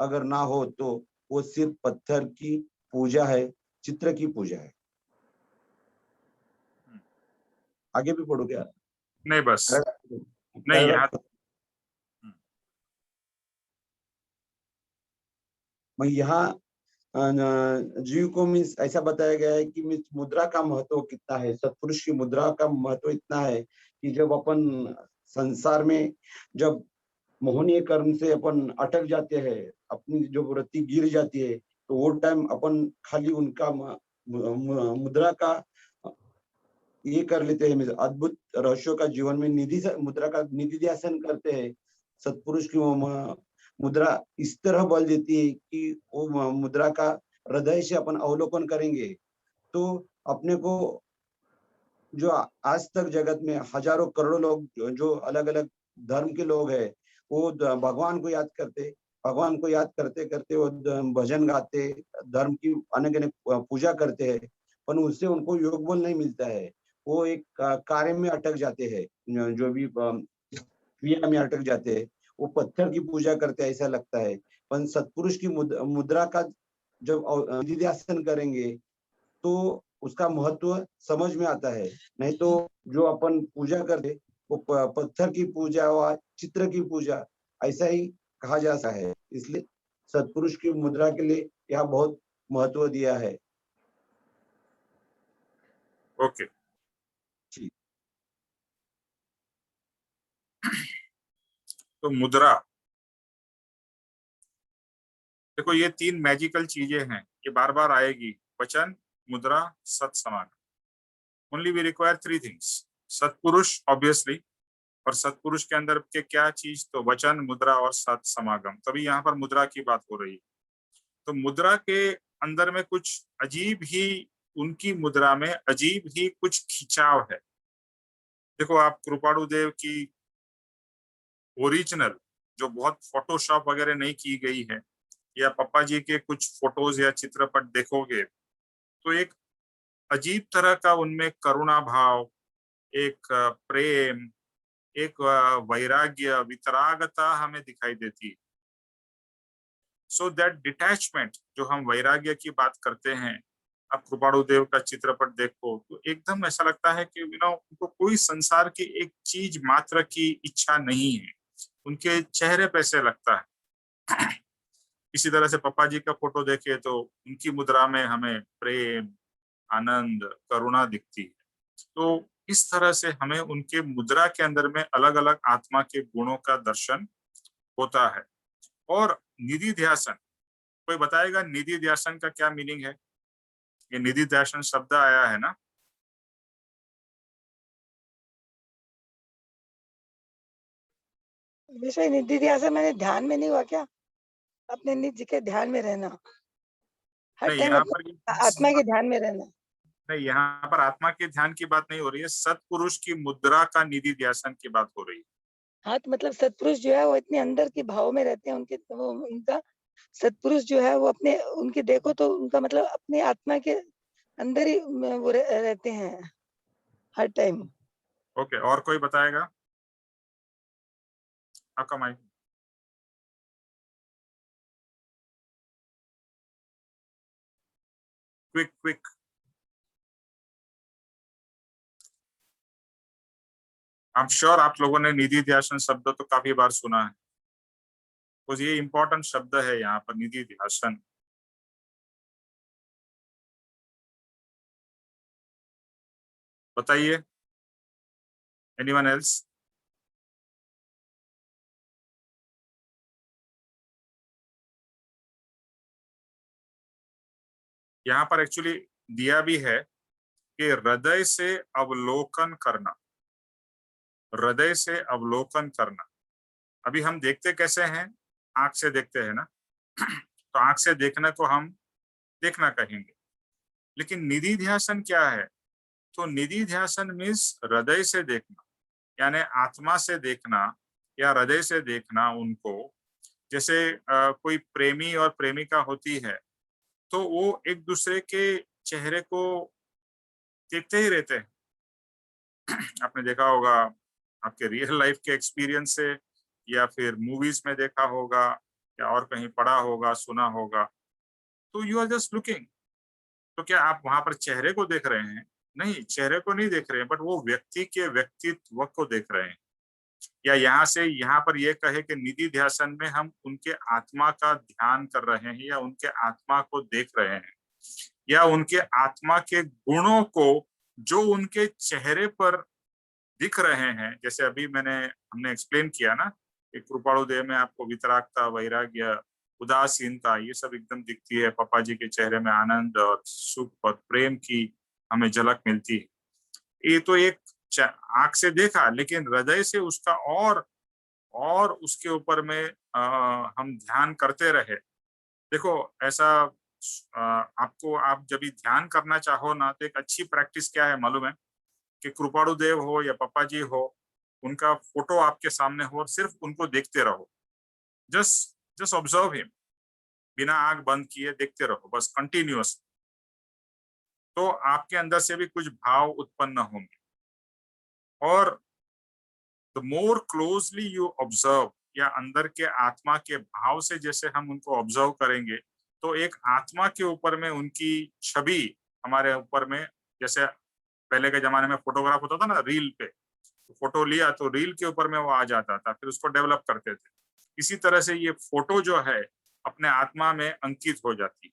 अगर ना हो तो वो सिर्फ पत्थर की पूजा है, चित्र की पूजा है। आगे भी पढ़ो क्या? नहीं बस, नहीं यहाँ यहाँ जीव को मीन्स ऐसा बताया गया है कि मीन्स मुद्रा का महत्व कितना है, सत्पुरुष की मुद्रा का महत्व इतना है कि जब अपन संसार में जब मोहनीय कर्म से अपन अटक जाते हैं, अपनी जो वृत्ति गिर जाती है, तो वो टाइम अपन खाली उनका मुद्रा का ये कर लेते हैं, अद्भुत रहस्यों का जीवन में मुद्रा का निधि ध्यासन करते हैं। सत्पुरुष की मुद्रा इस तरह बल देती है कि वो मुद्रा का हृदय से अपन अवलोकन करेंगे तो अपने को, जो आज तक जगत में हजारों करोड़ों लोग जो अलग अलग धर्म के लोग हैं, वो भगवान को याद करते, भगवान को याद करते करते वो भजन गाते, धर्म की अनेक अनेक पूजा करते हैं, पर उससे उनको योग बल नहीं मिलता है। वो एक कार्य में अटक जाते हैं, जो भी क्रिया में अटक जाते हैं, वो पत्थर की पूजा करते हैं ऐसा लगता है। पर सत्पुरुष की मुद्रा का जब निधिध्यासन करेंगे तो उसका महत्व समझ में आता है। नहीं तो जो अपन पूजा करते वो पत्थर की पूजा व चित्र की पूजा ऐसा ही कहा जाता है। इसलिए सत्पुरुष की मुद्रा के लिए यह बहुत महत्व दिया है। ओके। तो मुद्रा, देखो ये तीन मैजिकल चीजें हैं, ये बार बार आएगी, वचन, मुद्रा, सत समागम। Only we require three things, सत्पुरुष ऑब्वियसली, और सत्पुरुष के अंदर के क्या चीज, तो वचन, मुद्रा और सत समागम। तभी यहाँ पर मुद्रा की बात हो रही है। तो मुद्रा के अंदर में कुछ अजीब ही, उनकी मुद्रा में अजीब ही कुछ खिंचाव है। देखो आप कृपाणु देव की ओरिजिनल जो बहुत फोटोशॉप वगैरह नहीं की गई है, या पप्पा जी के कुछ फोटोज या चित्रपट देखोगे तो एक अजीब तरह का उनमें करुणा भाव, एक प्रेम, एक वैराग्य, वितरागता हमें दिखाई देती है। सो दैट डिटैचमेंट, जो हम वैराग्य की बात करते हैं, आप कृपाणु देव का चित्रपट देखो तो एकदम ऐसा लगता है कि उनको कोई संसार की एक चीज मात्र की इच्छा नहीं है, उनके चेहरे पे से लगता है। इसी तरह से पप्पा जी का फोटो देखे तो उनकी मुद्रा में हमें प्रेम, आनंद, करुणा दिखती है। तो इस तरह से हमें उनके मुद्रा के अंदर में अलग अलग आत्मा के गुणों का दर्शन होता है। और निधि ध्यासन, कोई बताएगा निधि ध्यासन का क्या मीनिंग है? ये निधि ध्यासन शब्द आया है ना, विषय निधि ध्यान मैंने ध्यान में नहीं हुआ क्या? अपने निधि के ध्यान में रहना, हर नहीं टाइम यहाँ पर आत्मा के ध्यान में रहना। नहीं, यहाँ पर आत्मा के ध्यान की बात नहीं हो रही है, सत्पुरुष की मुद्रा का निधि ध्यासन की बात हो रही है। हाँ, तो मतलब सत्पुरुष जो है वो इतने अंदर के भाव में रहते हैं, उनके वो उनका सत्पुरुष जो है वो अपने उनके देखो तो उनका मतलब अपने आत्मा के अंदर ही वो रहते हैं हर टाइम। ओके, और कोई बताएगा? आपका mic. Quick quick. I am sure आप लोगों ने निधि ध्यासन शब्द तो काफी बार सुना है, तो ये इंपॉर्टेंट शब्द है यहाँ पर, निधि ध्यासन। बताइए, एनीवन एल्स? यहाँ पर एक्चुअली दिया भी है कि हृदय से अवलोकन करना, हृदय से अवलोकन करना। अभी हम देखते कैसे हैं? आंख से देखते हैं ना, तो आंख से देखने को हम देखना कहेंगे, लेकिन निधि ध्यासन क्या है? तो निधि ध्यासन मीन्स हृदय से देखना, यानी आत्मा से देखना या हृदय से देखना उनको। जैसे कोई प्रेमी और प्रेमिका होती है तो वो एक दूसरे के चेहरे को देखते ही रहते हैं। आपने देखा होगा आपके रियल लाइफ के एक्सपीरियंस से, या फिर मूवीज में देखा होगा, या और कहीं पढ़ा होगा, सुना होगा। तो यू आर जस्ट लुकिंग, तो क्या आप वहां पर चेहरे को देख रहे हैं? नहीं, चेहरे को नहीं देख रहे हैं, बट वो व्यक्ति के व्यक्तित्व को देख रहे हैं। या यहाँ से यहाँ पर ये कहे कि निधि ध्यासन में हम उनके आत्मा का ध्यान कर रहे हैं, या उनके आत्मा को देख रहे हैं, या उनके आत्मा के गुणों को जो उनके चेहरे पर दिख रहे हैं। जैसे अभी हमने एक्सप्लेन किया ना कि कृपाणु देव में आपको वितरागता, वैराग्य, उदासीनता, ये सब एकदम दिखती है। पापा जी के चेहरे में आनंद और सुख और प्रेम की हमें झलक मिलती है। ये तो एक आंख से देखा, लेकिन हृदय से उसका और उसके ऊपर में हम ध्यान करते रहे। देखो ऐसा आपको, आप जब भी ध्यान करना चाहो ना, तो एक अच्छी प्रैक्टिस क्या है मालूम है? कि कृपाणु देव हो या पापा जी हो, उनका फोटो आपके सामने हो और सिर्फ उनको देखते रहो। जस्ट ऑब्जर्व हिम, बिना आंख बंद किए देखते रहो बस, कंटिन्यूअस। तो आपके अंदर से भी कुछ भाव उत्पन्न होंगे। और the more closely you observe, या अंदर के आत्मा के भाव से जैसे हम उनको ऑब्जर्व करेंगे, तो एक आत्मा के ऊपर में उनकी छवि हमारे ऊपर में, जैसे पहले के जमाने में फोटोग्राफ होता था ना रील पे, तो फोटो लिया तो रील के ऊपर में वो आ जाता था, फिर उसको डेवलप करते थे। इसी तरह से ये फोटो जो है अपने आत्मा में अंकित हो जाती है।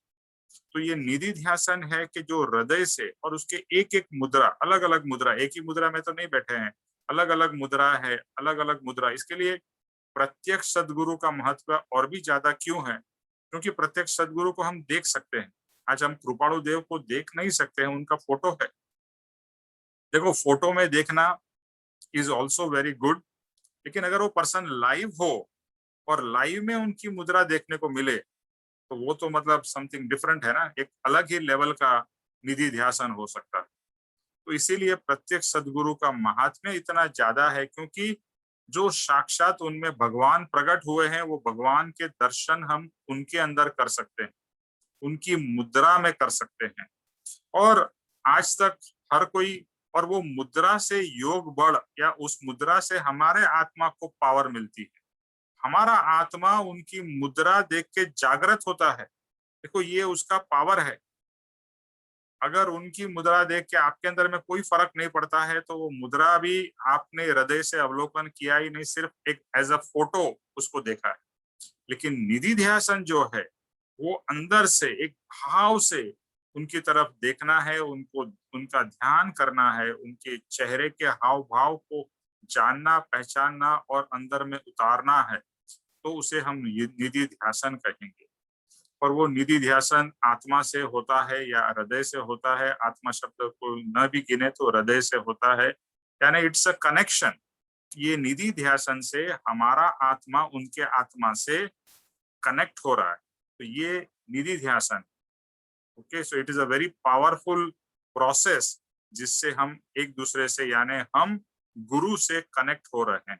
तो ये निधि ध्यासन है कि जो हृदय से, और उसके एक एक मुद्रा, अलग अलग मुद्रा, एक ही मुद्रा में तो नहीं बैठे हैं, अलग अलग मुद्रा है, अलग अलग मुद्रा। इसके लिए प्रत्यक्ष सदगुरु का महत्व और भी ज्यादा क्यों है? क्योंकि प्रत्यक्ष सदगुरु को हम देख सकते हैं। आज हम कृपाणु देव को देख नहीं सकते हैं, उनका फोटो है। देखो फोटो में देखना इज ऑल्सो वेरी गुड, लेकिन अगर वो पर्सन लाइव हो और लाइव में उनकी मुद्रा देखने को मिले, तो वो तो मतलब समथिंग डिफरेंट है ना, एक अलग ही लेवल का निधि ध्यासन हो सकता है। तो इसीलिए प्रत्यक्ष सद्गुरु का महात्म्य इतना ज्यादा है, क्योंकि जो साक्षात उनमें भगवान प्रकट हुए हैं, वो भगवान के दर्शन हम उनके अंदर कर सकते हैं, उनकी मुद्रा में कर सकते हैं। और आज तक हर कोई, और वो मुद्रा से योग बल या उस मुद्रा से हमारे आत्मा को पावर मिलती है। हमारा आत्मा उनकी मुद्रा देख के जागृत होता है। देखो ये उसका पावर है। अगर उनकी मुद्रा देख के आपके अंदर में कोई फर्क नहीं पड़ता है, तो वो मुद्रा भी आपने हृदय से अवलोकन किया ही नहीं, सिर्फ एक एज अ फोटो उसको देखा है। लेकिन निधि ध्यासन जो है, वो अंदर से एक भाव से उनकी तरफ देखना है, उनको उनका ध्यान करना है, उनके चेहरे के हाव भाव को जानना, पहचानना और अंदर में उतारना है, तो उसे हम निधि ध्यासन कहेंगे। और वो निधि ध्यासन आत्मा से होता है या हृदय से होता है। आत्मा शब्द को न भी गिने तो हृदय से होता है, यानी इट्स अ कनेक्शन। ये निधि ध्यासन से हमारा आत्मा उनके आत्मा से कनेक्ट हो रहा है, तो ये निधि ध्यासन। Okay, so it is a very powerful process, जिससे हम एक दूसरे से, यानी हम गुरु से कनेक्ट हो रहे हैं।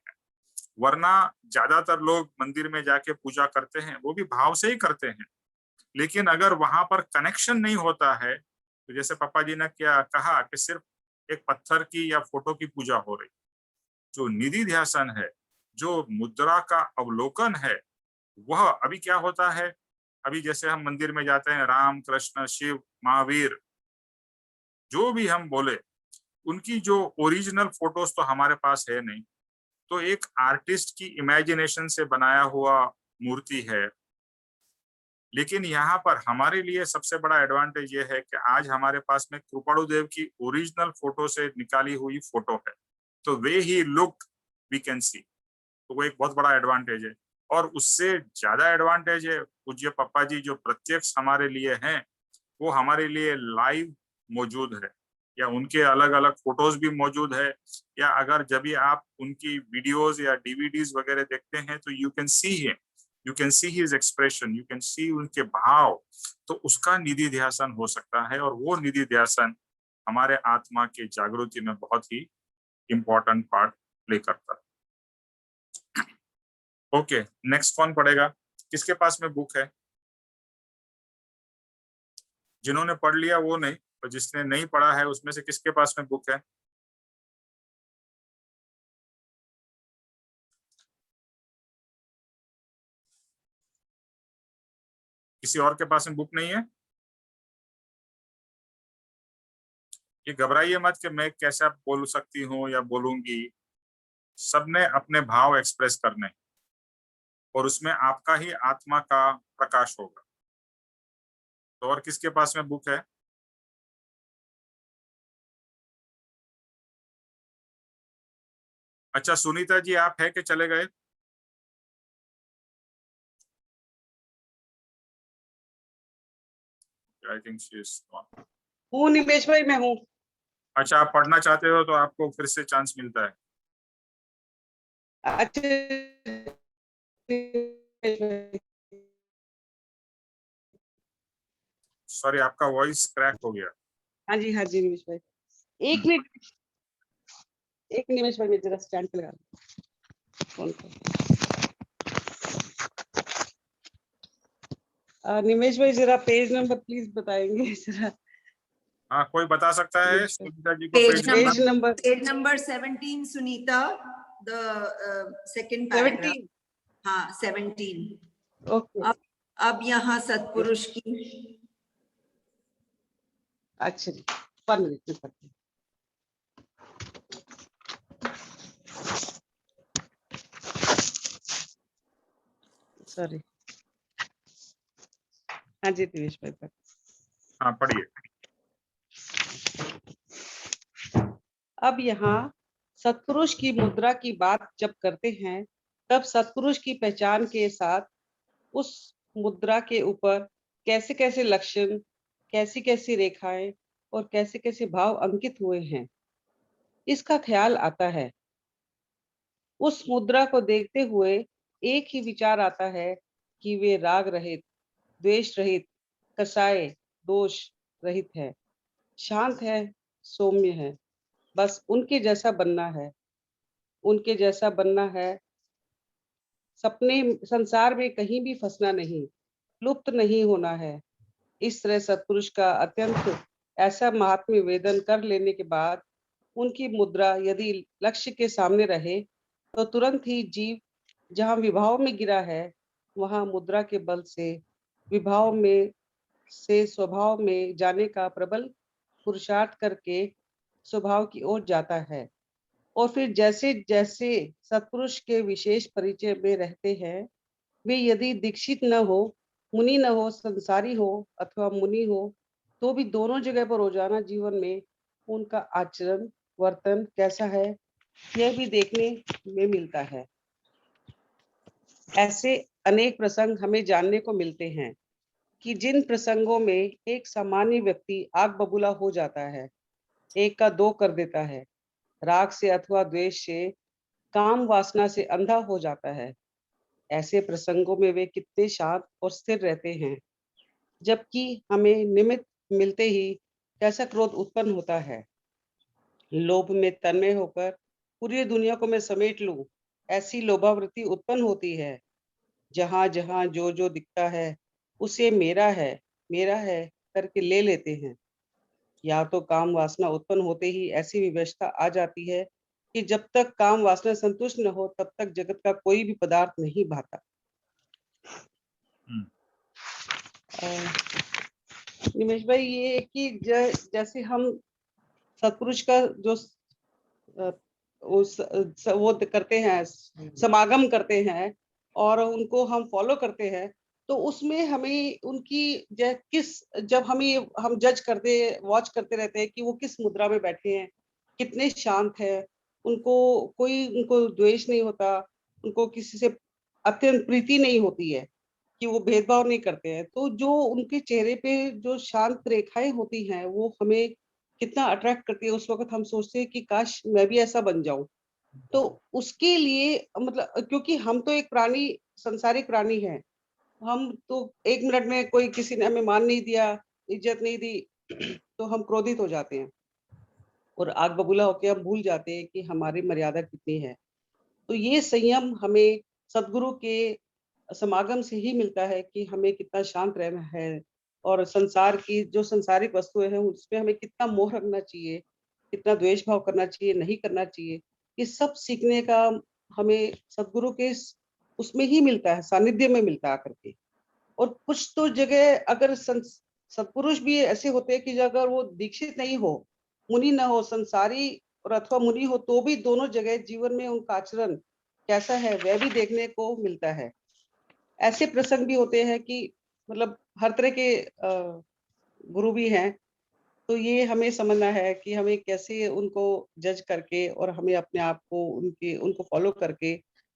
वरना ज्यादातर लोग मंदिर में जाके पूजा करते हैं, वो भी भाव से ही करते हैं, लेकिन अगर वहां पर कनेक्शन नहीं होता है, तो जैसे पापा जी ने क्या कहा कि सिर्फ एक पत्थर की या फोटो की पूजा हो रही। जो निधि ध्यासन है, जो मुद्रा का अवलोकन है, वह अभी क्या होता है, अभी जैसे हम मंदिर में जाते हैं, राम कृष्ण शिव महावीर जो भी हम बोले, उनकी जो ओरिजिनल फोटोज तो हमारे पास है नहीं, तो एक आर्टिस्ट की इमेजिनेशन से बनाया हुआ मूर्ति है। लेकिन यहाँ पर हमारे लिए सबसे बड़ा एडवांटेज ये है कि आज हमारे पास में कृपाणु देव की ओरिजिनल फोटो से निकाली हुई फोटो है, तो वे ही लुक वी कैन सी, तो वो एक बहुत बड़ा एडवांटेज है। और उससे ज्यादा एडवांटेज है पूज्य पप्पा जी जो प्रत्यक्ष हमारे लिए हैं, वो हमारे लिए लाइव मौजूद है, या उनके अलग अलग फोटोज भी मौजूद है, या अगर जब भी आप उनकी वीडियोस या डीवीडीज वगैरह देखते हैं, तो you can see him, you can see his expression, you can see उनके भाव, तो उसका निधि ध्यासन हो सकता है। और वो निधि ध्यासन हमारे आत्मा के जागृति में बहुत ही इंपॉर्टेंट पार्ट प्ले करता है। ओके, नेक्स्ट कौन पढ़ेगा? किसके पास में बुक है? जिन्होंने पढ़ लिया वो नहीं, तो जिसने नहीं पढ़ा है उसमें से किसके पास में बुक है? किसी और के पास में बुक नहीं है? ये घबराइए मत कि मैं कैसे बोल सकती हूँ या बोलूंगी। सबने अपने भाव एक्सप्रेस करने, और उसमें आपका ही आत्मा का प्रकाश होगा। तो और किसके पास में बुक है? अच्छा, सुनीता जी आप है कि चले गए? I think she is not. हूँ निमेश भाई, मैं हूँ। अच्छा, आप पढ़ना चाहते हो तो आपको फिर से चांस मिलता है। अच्छा, सॉरी, आपका वॉइस क्रैक हो गया। हाँ जी निमेश भाई, एक मिनट, एक निमेश भाई, मैं जरा स्टैंड पे लगा फोन को। निमेश भाई जरा पेज नंबर प्लीज बताएंगे जरा। हाँ, कोई बता सकता है निमेश भाई। सुनीता जी को page page number? Page number 17 Sunita, the second paragraph. 17। हाँ 17। ओके, अब यहाँ सत्पुरुष की, अच्छा जी, 1 मिनट में पढ़ती हूँ। सॉरी, हाँ जी दिनेश भाई पढ़। हाँ पढ़िए। अब यहाँ सत्पुरुष की मुद्रा की बात जब करते हैं, तब सत्पुरुष की पहचान के साथ उस मुद्रा के ऊपर कैसे कैसे लक्षण, कैसी कैसी रेखाएं और कैसे कैसे भाव अंकित हुए हैं, इसका ख्याल आता है। उस मुद्रा को देखते हुए एक ही विचार आता है कि वे राग रहित, द्वेष रहित, कसाय, दोष रहित है, शांत है, सौम्य है। बस उनके जैसा बनना है, उनके जैसा बनना है। सपने संसार में कहीं भी फंसना नहीं, लुप्त नहीं होना है। इस तरह सत्पुरुष का अत्यंत ऐसा महात्म्य वेदन कर लेने के बाद उनकी मुद्रा यदि लक्ष्य के सामने रहे तो तुरंत ही जीव जहाँ विभाव में गिरा है वहां मुद्रा के बल से विभाव में से स्वभाव में जाने का प्रबल पुरुषार्थ करके स्वभाव की ओर जाता है। और फिर जैसे जैसे सत्पुरुष के विशेष परिचय में रहते हैं, वे यदि दीक्षित न हो, मुनि न हो, संसारी हो अथवा मुनि हो, तो भी दोनों जगह पर रोजाना जीवन में उनका आचरण वर्तन कैसा है यह भी देखने में मिलता है। ऐसे अनेक प्रसंग हमें जानने को मिलते हैं कि जिन प्रसंगों में एक सामान्य व्यक्ति आग बबूला हो जाता है, एक का दो कर देता है, राग से अथवा द्वेष से, काम वासना से अंधा हो जाता है, ऐसे प्रसंगों में वे कितने शांत और स्थिर रहते हैं, जबकि हमें निमित्त मिलते ही कैसा क्रोध उत्पन्न होता है। लोभ में तन्मय होकर पूरी दुनिया को मैं समेट लूं, ऐसी लोभावृत्ति उत्पन्न होती है। जहां जहां जो जो दिखता है उसे मेरा है करके ले लेते हैं। या तो काम वासना उत्पन्न होते ही ऐसी विवशता आ जाती है कि जब तक काम वासना संतुष्ट न हो तब तक जगत का कोई भी पदार्थ नहीं भाता। निमेश भाई, ये कि जैसे हम सत्पुरुष का जो वो करते हैं, समागम करते हैं और उनको हम फॉलो करते हैं, तो उसमें हमें उनकी जब हम जज करते वॉच करते रहते हैं कि वो किस मुद्रा में बैठे हैं, कितने शांत है, उनको द्वेष नहीं होता, उनको किसी से अत्यंत प्रीति नहीं होती है, कि वो भेदभाव नहीं करते हैं, तो जो उनके चेहरे पे जो शांत रेखाएं होती हैं वो हमें कितना अट्रैक्ट करती है। उस वक्त हम सोचते हैं कि काश मैं भी ऐसा बन जाऊं। तो उसके लिए मतलब क्योंकि हम तो एक संसारिक प्राणी हैं, हम तो एक मिनट में कोई किसी ने हमें मान नहीं दिया, इज्जत नहीं दी तो हम क्रोधित हो जाते हैं और आग बबूला होकर हम भूल जाते हैं कि हमारी मर्यादा कितनी है। तो ये संयम हमें सदगुरु के समागम से ही मिलता है कि हमें कितना शांत रहना है और संसार की जो संसारिक वस्तुएं हैं उसमें हमें कितना मोह रखना चाहिए, कितना द्वेष भाव करना चाहिए, नहीं करना चाहिए। ये सब सीखने का हमें सदगुरु के उसमें ही मिलता है, सानिध्य में मिलता है आकर के। और कुछ तो जगह अगर सत्पुरुष भी ऐसे होते हैं कि अगर वो दीक्षित नहीं हो, मुनि न हो, संसारी और अथवा मुनि हो, तो भी दोनों जगह जीवन में उनका आचरण कैसा है वह भी देखने को मिलता है। ऐसे प्रसंग भी होते हैं कि मतलब हर तरह के गुरु भी हैं, तो ये हमें समझना है कि हमें कैसे उनको जज करके और हमें अपने आप को उनको फॉलो करके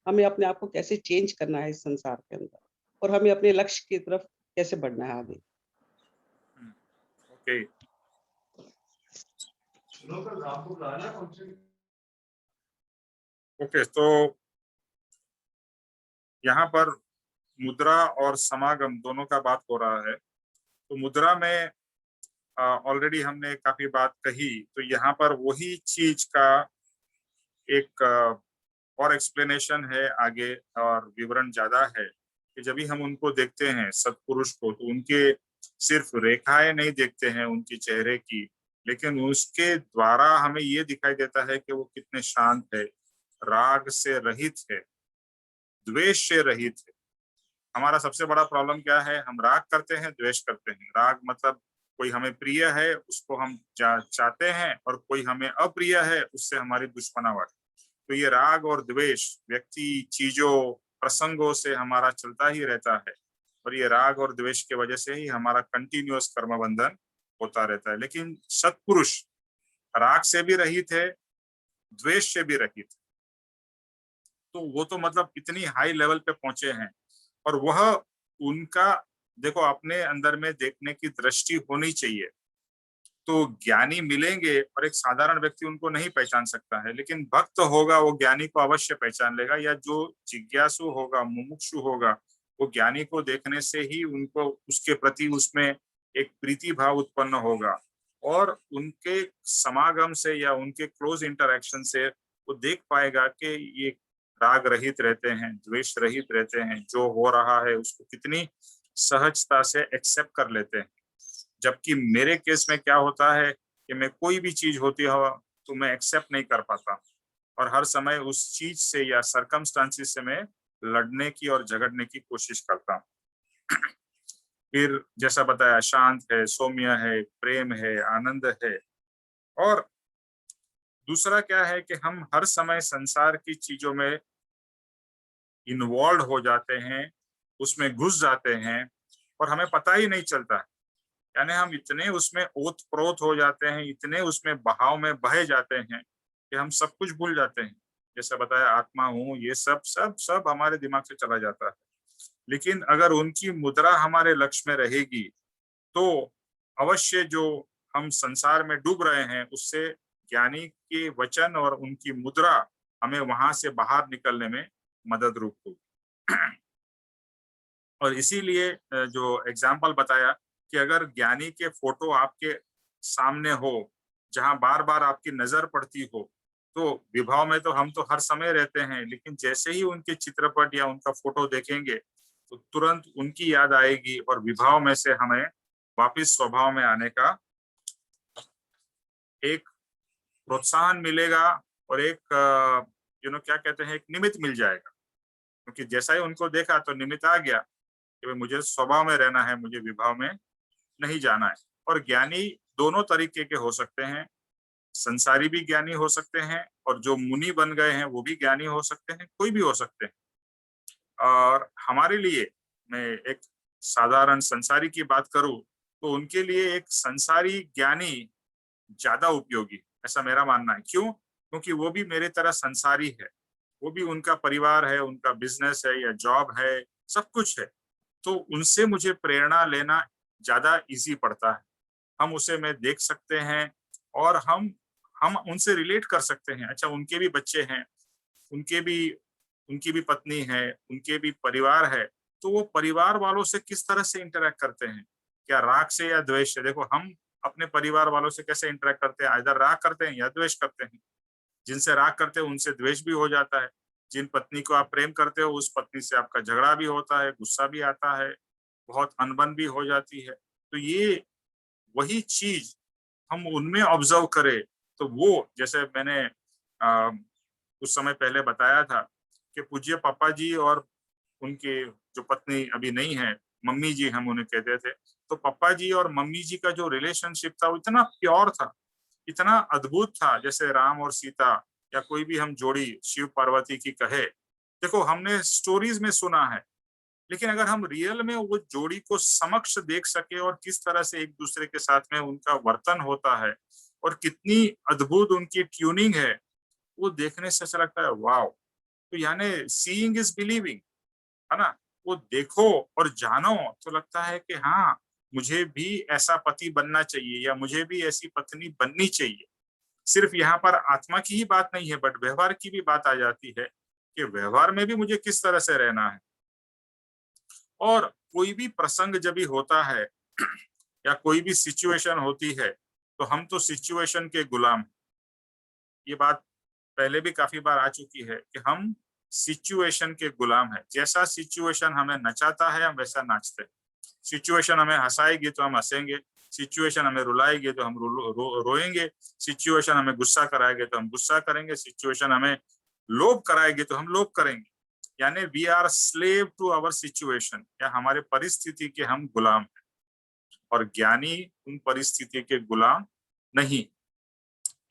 हमें अपने आप को कैसे चेंज करना है इस संसार के अंदर और हमें अपने लक्ष्य की तरफ कैसे बढ़ना है आगे। ओके, ओके, तो यहाँ पर मुद्रा और समागम दोनों का बात हो रहा है। तो मुद्रा में ऑलरेडी हमने काफी बात कही, तो यहाँ पर वही चीज का एक और एक्सप्लेनेशन है आगे और विवरण ज्यादा है कि जब भी हम उनको देखते हैं सत्पुरुष को, तो उनके सिर्फ रेखाएं नहीं देखते हैं उनके चेहरे की, लेकिन उसके द्वारा हमें ये दिखाई देता है कि वो कितने शांत है, राग से रहित है, द्वेष से रहित है। हमारा सबसे बड़ा प्रॉब्लम क्या है, हम राग करते हैं, द्वेष करते हैं। राग मतलब कोई हमें प्रिय है उसको हम चाहते हैं, और कोई हमें अप्रिय है उससे हमारी दुश्मनावट। तो ये राग और द्वेष व्यक्ति, चीजों, प्रसंगों से हमारा चलता ही रहता है, और ये राग और द्वेष की वजह से ही हमारा कंटिन्यूअस कर्म बंधन होता रहता है। लेकिन सत्पुरुष राग से भी रहित है, द्वेष से भी रहित है, तो वो तो मतलब इतनी हाई लेवल पे पहुंचे हैं। और वह उनका देखो अपने अंदर में देखने की दृष्टि होनी चाहिए। तो ज्ञानी मिलेंगे और एक साधारण व्यक्ति उनको नहीं पहचान सकता है, लेकिन भक्त होगा वो ज्ञानी को अवश्य पहचान लेगा, या जो जिज्ञासु होगा, मुमुक्षु होगा, वो ज्ञानी को देखने से ही उनको उसके प्रति उसमें एक प्रीति भाव उत्पन्न होगा, और उनके समागम से या उनके क्लोज इंटरेक्शन से वो देख पाएगा कि ये राग रहित रहते हैं, द्वेष रहित रहते हैं, जो हो रहा है उसको कितनी सहजता से एक्सेप्ट कर लेते हैं। जबकि मेरे केस में क्या होता है कि मैं कोई भी चीज होती हो तो मैं एक्सेप्ट नहीं कर पाता, और हर समय उस चीज से या सरकमस्टांसिस से मैं लड़ने की और झगड़ने की कोशिश करता हूँ। फिर जैसा बताया, शांत है, सौम्य है, प्रेम है, आनंद है। और दूसरा क्या है कि हम हर समय संसार की चीजों में इन्वॉल्व हो जाते हैं, उसमें घुस जाते हैं और हमें पता ही नहीं चलता। यानी हम इतने उसमें ओत-प्रोत हो जाते हैं, इतने उसमें बहाव में बहे जाते हैं कि हम सब कुछ भूल जाते हैं। जैसा बताया, आत्मा हूँ, ये सब सब सब हमारे दिमाग से चला जाता है। लेकिन अगर उनकी मुद्रा हमारे लक्ष्य में रहेगी तो अवश्य जो हम संसार में डूब रहे हैं उससे ज्ञानी के वचन और उनकी मुद्रा हमें वहां से बाहर निकलने में मदद रूप होगी। और इसीलिए जो एग्जाम्पल बताया कि अगर ज्ञानी के फोटो आपके सामने हो, जहां बार बार आपकी नजर पड़ती हो, तो विभाव में तो हम तो हर समय रहते हैं, लेकिन जैसे ही उनके चित्रपट या उनका फोटो देखेंगे तो तुरंत उनकी याद आएगी और विभाव में से हमें वापिस स्वभाव में आने का एक प्रोत्साहन मिलेगा और एक क्या कहते हैं, एक निमित्त मिल जाएगा। क्योंकि जैसा ही उनको देखा तो निमित्त आ गया कि भाई मुझे स्वभाव में रहना है, मुझे विभाव में नहीं जाना है। और ज्ञानी दोनों तरीके के हो सकते हैं, संसारी भी ज्ञानी हो सकते हैं और जो मुनि बन गए हैं वो भी ज्ञानी हो सकते हैं, कोई भी हो सकते हैं। और हमारे लिए, मैं एक साधारण संसारी की बात करूं तो उनके लिए एक संसारी ज्ञानी ज्यादा उपयोगी, ऐसा मेरा मानना है। क्यों? क्योंकि वो भी मेरे तरह संसारी है, वो भी उनका परिवार है, उनका बिजनेस है या जॉब है, सब कुछ है। तो उनसे मुझे प्रेरणा लेना ज्यादा इजी पड़ता है। हम उसे मैं देख सकते हैं और हम उनसे रिलेट कर सकते हैं। अच्छा, उनके भी बच्चे हैं, उनकी भी पत्नी है, उनके भी परिवार है, तो वो परिवार वालों से किस तरह से इंटरेक्ट करते हैं, क्या राग से या द्वेष से? देखो, हम अपने परिवार वालों से कैसे इंटरेक्ट करते हैं, इधर राग करते हैं या द्वेष करते हैं। जिनसे राग करते हो उनसे द्वेष भी हो जाता है, जिन पत्नी को आप प्रेम करते हो उस पत्नी से आपका झगड़ा भी होता है, गुस्सा भी आता है, बहुत अनबन भी हो जाती है। तो ये वही चीज हम उनमें ऑब्जर्व करें तो वो, जैसे मैंने कुछ समय पहले बताया था कि पूज्य पापा जी और उनके जो पत्नी अभी नहीं है, मम्मी जी हम उन्हें कहते थे, तो पापा जी और मम्मी जी का जो रिलेशनशिप था वो इतना प्योर था, इतना अद्भुत था। जैसे राम और सीता या कोई भी हम जोड़ी शिव पार्वती की कहे, देखो हमने स्टोरीज में सुना है, लेकिन अगर हम रियल में वो जोड़ी को समक्ष देख सके और किस तरह से एक दूसरे के साथ में उनका वर्तन होता है और कितनी अद्भुत उनकी ट्यूनिंग है, वो देखने से ऐसा लगता है वाओ। तो यानी सीइंग इज बिलीविंग, है ना? वो देखो और जानो तो लगता है कि हाँ, मुझे भी ऐसा पति बनना चाहिए या मुझे भी ऐसी पत्नी बननी चाहिए। सिर्फ यहाँ पर आत्मा की ही बात नहीं है, बट व्यवहार की भी बात आ जाती है कि व्यवहार में भी मुझे किस तरह से रहना है। और कोई भी प्रसंग जब भी होता है या कोई भी सिचुएशन होती है तो हम तो सिचुएशन के गुलाम। ये बात पहले भी काफी बार आ चुकी है कि हम सिचुएशन के गुलाम है। जैसा सिचुएशन हमें नचाता है हम वैसा नाचते हैं। सिचुएशन हमें हंसाएगी तो हम हंसेंगे, सिचुएशन हमें रुलाएगी तो हम रोएंगे, सिचुएशन हमें गुस्सा कराएगी तो हम गुस्सा करेंगे, सिचुएशन हमें लोभ कराएगी तो हम लोभ करेंगे। यानी we are slave to our situation, या हमारे परिस्थिति के हम गुलाम हैं। और ज्ञानी उन परिस्थिति के गुलाम नहीं।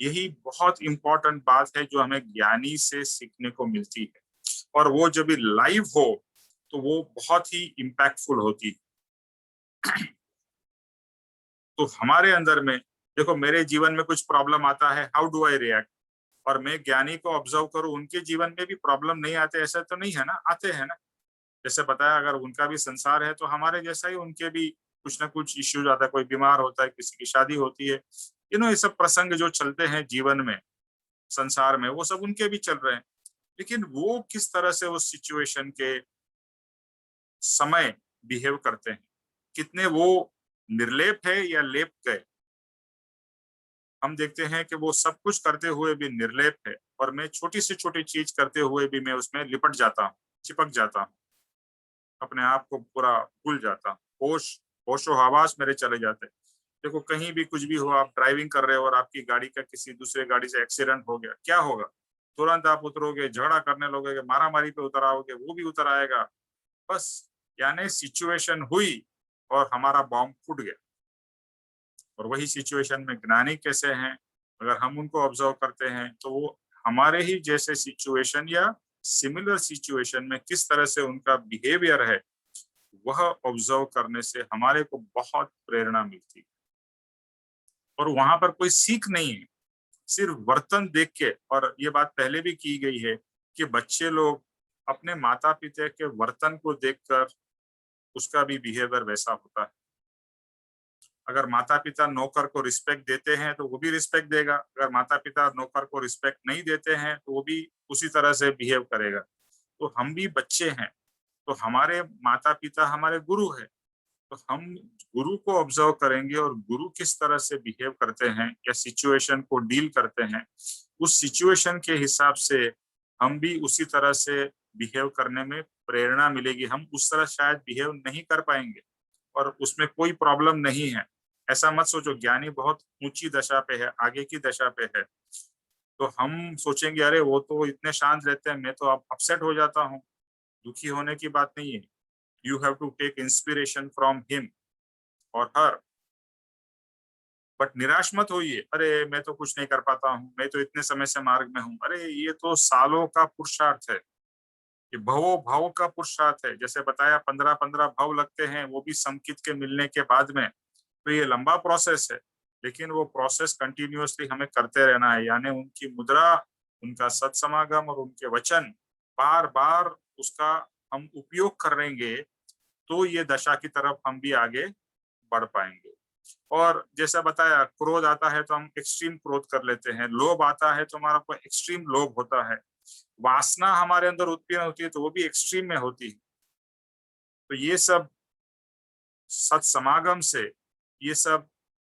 यही बहुत इंपॉर्टेंट बात है जो हमें ज्ञानी से सीखने को मिलती है, और वो जब भी लाइव हो तो वो बहुत ही इम्पैक्टफुल होती है। तो हमारे अंदर में देखो, मेरे जीवन में कुछ प्रॉब्लम आता है, हाउ डू आई रिएक्ट? और मैं ज्ञानी को ऑब्जर्व करूं, उनके जीवन में भी प्रॉब्लम नहीं आते, ऐसा तो नहीं है ना, आते हैं ना। जैसे बताया, अगर उनका भी संसार है तो हमारे जैसा ही उनके भी कुछ ना कुछ इश्यूज आता है, कोई बीमार होता है, किसी की शादी होती है, ये सब प्रसंग जो चलते हैं जीवन में, संसार में, वो सब उनके भी चल रहे हैं। लेकिन वो किस तरह से उस सिचुएशन के समय बिहेव करते हैं, कितने वो निर्लेप है या लेप गए। हम देखते हैं कि वो सब कुछ करते हुए भी निर्लेप है और मैं छोटी से छोटी चीज करते हुए भी मैं उसमें लिपट जाता हूँ, चिपक जाता हूँ, अपने आप को पूरा भूल जाता हूँ, होशो हवास मेरे चले जाते हैं। देखो कहीं भी कुछ भी हो, आप ड्राइविंग कर रहे हो और आपकी गाड़ी का किसी दूसरे गाड़ी से एक्सीडेंट हो गया, क्या होगा? तुरंत आप उतरोगे, झगड़ा करने लगोगे, मारामारी पे उतर आओगे, वो भी उतर आएगा। बस यानी सिचुएशन हुई और हमारा बॉम्ब फूट गया। और वही सिचुएशन में ज्ञानी कैसे हैं, अगर हम उनको ऑब्जर्व करते हैं तो वो हमारे ही जैसे सिचुएशन या सिमिलर सिचुएशन में किस तरह से उनका बिहेवियर है, वह ऑब्जर्व करने से हमारे को बहुत प्रेरणा मिलती है। और वहां पर कोई सीख नहीं है, सिर्फ बर्तन देख के। और ये बात पहले भी की गई है कि बच्चे लोग अपने माता पिता के बर्तन को देखकर उसका भी बिहेवियर वैसा होता है। अगर माता पिता नौकर को रिस्पेक्ट देते हैं तो वो भी रिस्पेक्ट देगा, अगर माता पिता नौकर को रिस्पेक्ट नहीं देते हैं तो वो भी उसी तरह से बिहेव करेगा। तो हम भी बच्चे हैं, तो हमारे माता पिता हमारे गुरु है, तो हम गुरु को ऑब्जर्व करेंगे और गुरु किस तरह से बिहेव करते हैं या सिचुएशन को डील करते हैं, उस सिचुएशन के हिसाब से हम भी उसी तरह से बिहेव करने में प्रेरणा मिलेगी। हम उस तरह शायद बिहेव नहीं कर पाएंगे और उसमें कोई प्रॉब्लम नहीं है। ऐसा मत सोचो ज्ञानी बहुत ऊंची दशा पे है, आगे की दशा पे है, तो हम सोचेंगे अरे वो तो इतने शांत रहते हैं, मैं तो अब अपसेट हो जाता हूँ। दुखी होने की बात नहीं है। You have to take inspiration from him और हर, बट निराश मत होइए, अरे मैं तो कुछ नहीं कर पाता हूँ, मैं तो इतने समय से मार्ग में हूँ। अरे ये तो सालों का पुरुषार्थ है, ये भवो भाव का पुरुषार्थ है। जैसे बताया 15-15 भाव लगते हैं, वो भी समकित के मिलने के बाद में। तो ये लंबा प्रोसेस है, लेकिन वो प्रोसेस कंटिन्यूअसली हमें करते रहना है। यानी उनकी मुद्रा, उनका सत्समागम और उनके वचन बार बार उसका हम उपयोग करेंगे तो ये दशा की तरफ हम भी आगे बढ़ पाएंगे। और जैसा बताया, क्रोध आता है तो हम एक्सट्रीम क्रोध कर लेते हैं, लोभ आता है तो हमारा कोई एक्सट्रीम लोभ होता है, वासना हमारे अंदर उत्पन्न होती है तो वो भी एक्सट्रीम में होती है। तो ये सब सत्समागम से ये सब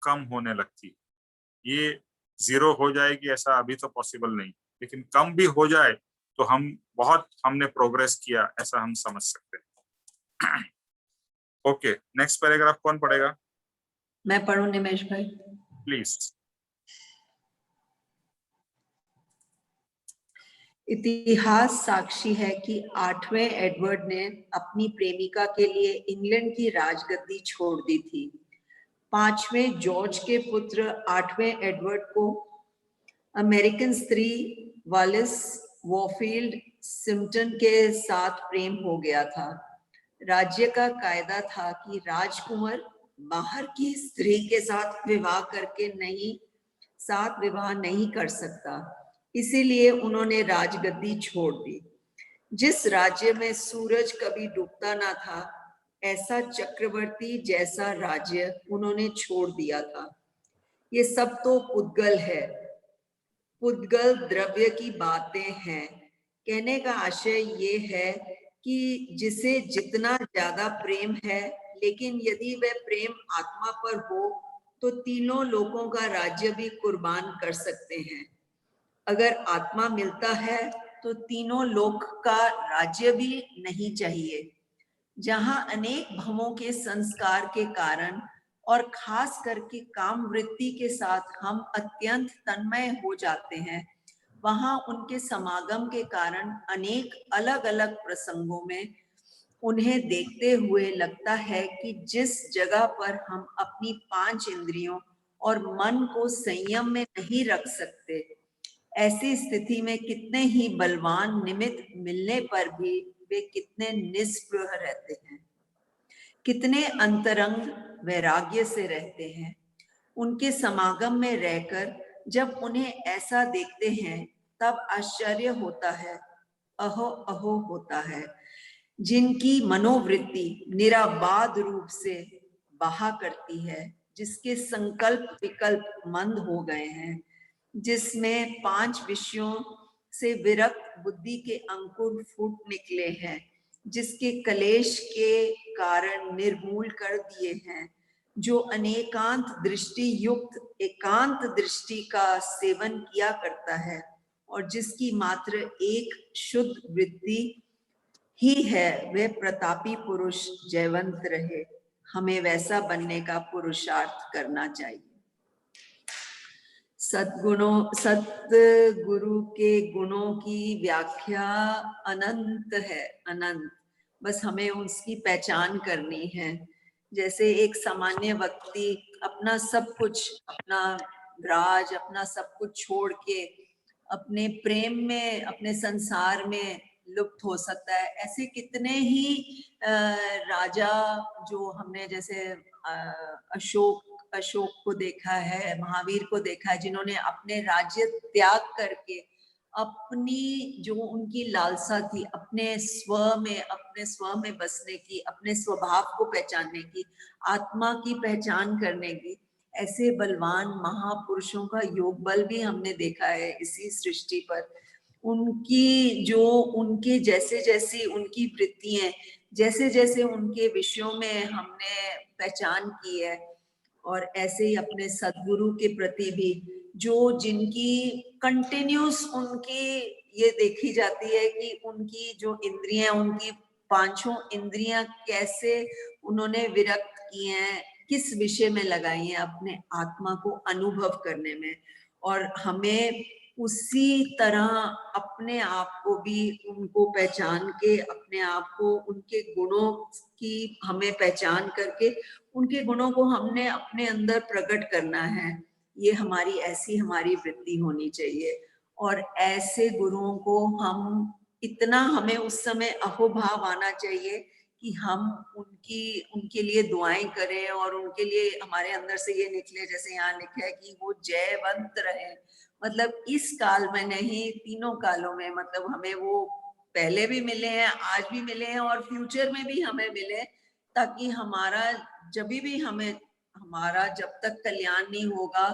कम होने लगती है। ये जीरो हो जाएगी ऐसा अभी तो पॉसिबल नहीं, लेकिन कम भी हो जाए तो हम बहुत हमने प्रोग्रेस किया ऐसा हम समझ सकते हैं। ओके, नेक्स्ट पैराग्राफ कौन पढ़ेगा? मैं पढ़ूं निमेश भाई? प्लीज। इतिहास साक्षी है कि 8वें एडवर्ड ने अपनी प्रेमिका के लिए इंग्लैंड की राजगद्दी छोड़ दी थी। 5वें जॉर्ज के पुत्र 8वें एडवर्ड को अमेरिकन स्त्री वालिस वॉरफील्ड सिम्पटन के साथ प्रेम हो गया था। राज्य का कायदा था कि राजकुमार बाहर की स्त्री के साथ विवाह नहीं कर सकता, इसीलिए उन्होंने राजगद्दी छोड़ दी। जिस राज्य में सूरज कभी डूबता ना था, ऐसा चक्रवर्ती जैसा राज्य उन्होंने छोड़ दिया था। ये सब तो पुद्गल है, पुद्गल द्रव्य की बातें हैं। कहने का आशय ये है कि जिसे जितना ज्यादा प्रेम है, लेकिन यदि वह प्रेम आत्मा पर हो तो तीनों लोगों का राज्य भी कुर्बान कर सकते हैं। अगर आत्मा मिलता है तो तीनों लोक का राज्य भी नहीं चाहिए। जहां अनेक भवों के संस्कार के कारण और खास करके काम वृत्ति के साथ हम अत्यंत तन्मय हो जाते हैं, वहां उनके समागम के कारण अनेक अलग अलग प्रसंगों में उन्हें देखते हुए लगता है कि जिस जगह पर हम अपनी 5 इंद्रियों और मन को संयम में नहीं रख सकते, ऐसी स्थिति में कितने ही बलवान निमित्त मिलने पर भी वे कितने निस्पृह रहते हैं, कितने अंतरंग वैराग्य से रहते हैं। उनके समागम में रहकर जब उन्हें ऐसा देखते हैं तब आश्चर्य होता है, अहो अहो होता है। जिनकी मनोवृत्ति निराबाध रूप से बहा करती है, जिसके संकल्प विकल्प मंद हो गए हैं, जिसमें 5 विषयों से विरक्त बुद्धि के अंकुर फूट निकले हैं, जिसके कलेश के कारण निर्मूल कर दिए हैं, जो अनेकांत दृष्टि युक्त एकांत दृष्टि का सेवन किया करता है और जिसकी मात्र एक शुद्ध वृत्ति ही है, वह प्रतापी पुरुष जयवंत रहे। हमें वैसा बनने का पुरुषार्थ करना चाहिए। सतगुरु के गुणों की व्याख्या अनंत है, अनंत। बस हमें उसकी पहचान करनी है। जैसे एक सामान्य व्यक्ति अपना सब कुछ, अपना राज, अपना सब कुछ छोड़ के अपने प्रेम में, अपने संसार में लुप्त हो सकता है, ऐसे कितने ही राजा जो हमने जैसे अशोक को देखा है, महावीर को देखा है, जिन्होंने अपने राज्य त्याग करके अपनी जो उनकी लालसा थी, अपने स्व में बसने की, अपने स्वभाव को पहचानने की, आत्मा की पहचान करने की, ऐसे बलवान महापुरुषों का योग बल भी हमने देखा है इसी सृष्टि पर। उनकी जो उनके जैसे जैसी उनकी वृत्तियां, जैसे जैसे उनके विषयों में हमने पहचान की है, और ऐसे ही अपने सदगुरु के प्रति भी जो जिनकी कंटिन्यूस उनकी ये देखी जाती है कि उनकी जो इंद्रियां, उनकी पांचों इंद्रियां कैसे उन्होंने विरक्त की हैं, किस विषय में लगाई हैं, अपने आत्मा को अनुभव करने में। और हमें उसी तरह अपने आप को भी उनको पहचान के, अपने आप को उनके गुणों की हमें पहचान करके उनके गुणों को हमने अपने अंदर प्रकट करना है। ये हमारी ऐसी हमारी वृत्ति होनी चाहिए। और ऐसे गुरुओं को हम इतना, हमें उस समय अहोभाव आना चाहिए कि हम उनके लिए दुआएं करें और उनके लिए हमारे अंदर से ये निकले, जैसे यहाँ लिखा है कि वो जयवंत रहे। मतलब इस काल में नहीं, तीनों कालों में, मतलब हमें वो पहले भी मिले हैं, आज भी मिले हैं और फ्यूचर में भी हमें मिले, ताकि हमारा जब तक कल्याण नहीं होगा,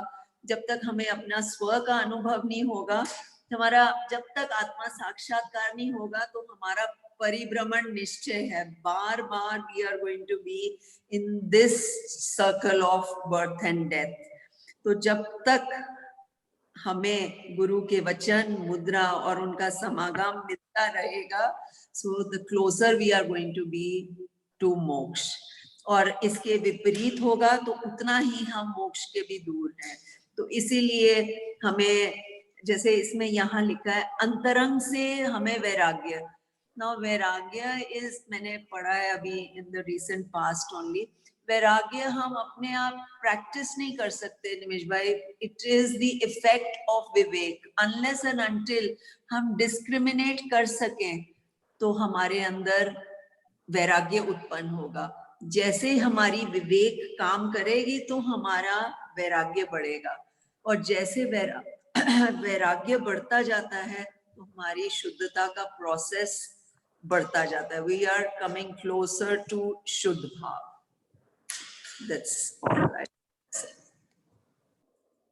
जब तक हमें अपना स्व का अनुभव नहीं होगा, हमारा जब तक आत्मा साक्षात्कार नहीं होगा, तो हमारा परिभ्रमण निश्चय है। बार बार we are going to be in this circle of birth and death. तो जब तक हमें गुरु के वचन, मुद्रा और उनका समागम मिलता रहेगा, so the closer we are going to be to moksha. और इसके विपरीत होगा तो उतना ही हम मोक्ष के भी दूर हैं। तो इसीलिए हमें, जैसे इसमें यहाँ लिखा है, अंतरंग से हमें वैराग्य। नाउ वैराग्य इज, मैंने पढ़ा है अभी in the recent past only, वैराग्य हम अपने आप प्रैक्टिस नहीं कर सकते निमिष भाई। It is the effect of Vivek. Unless and until हम डिस्क्रिमिनेट कर सकें तो हमारे अंदर वैराग्य उत्पन्न होगा। जैसे हमारी विवेक काम करेगी तो हमारा वैराग्य बढ़ेगा, और जैसे वैराग्य बढ़ता जाता है तो हमारी शुद्धता का प्रोसेस बढ़ता जाता है। We are coming closer to शुद्ध भाव। That's all right.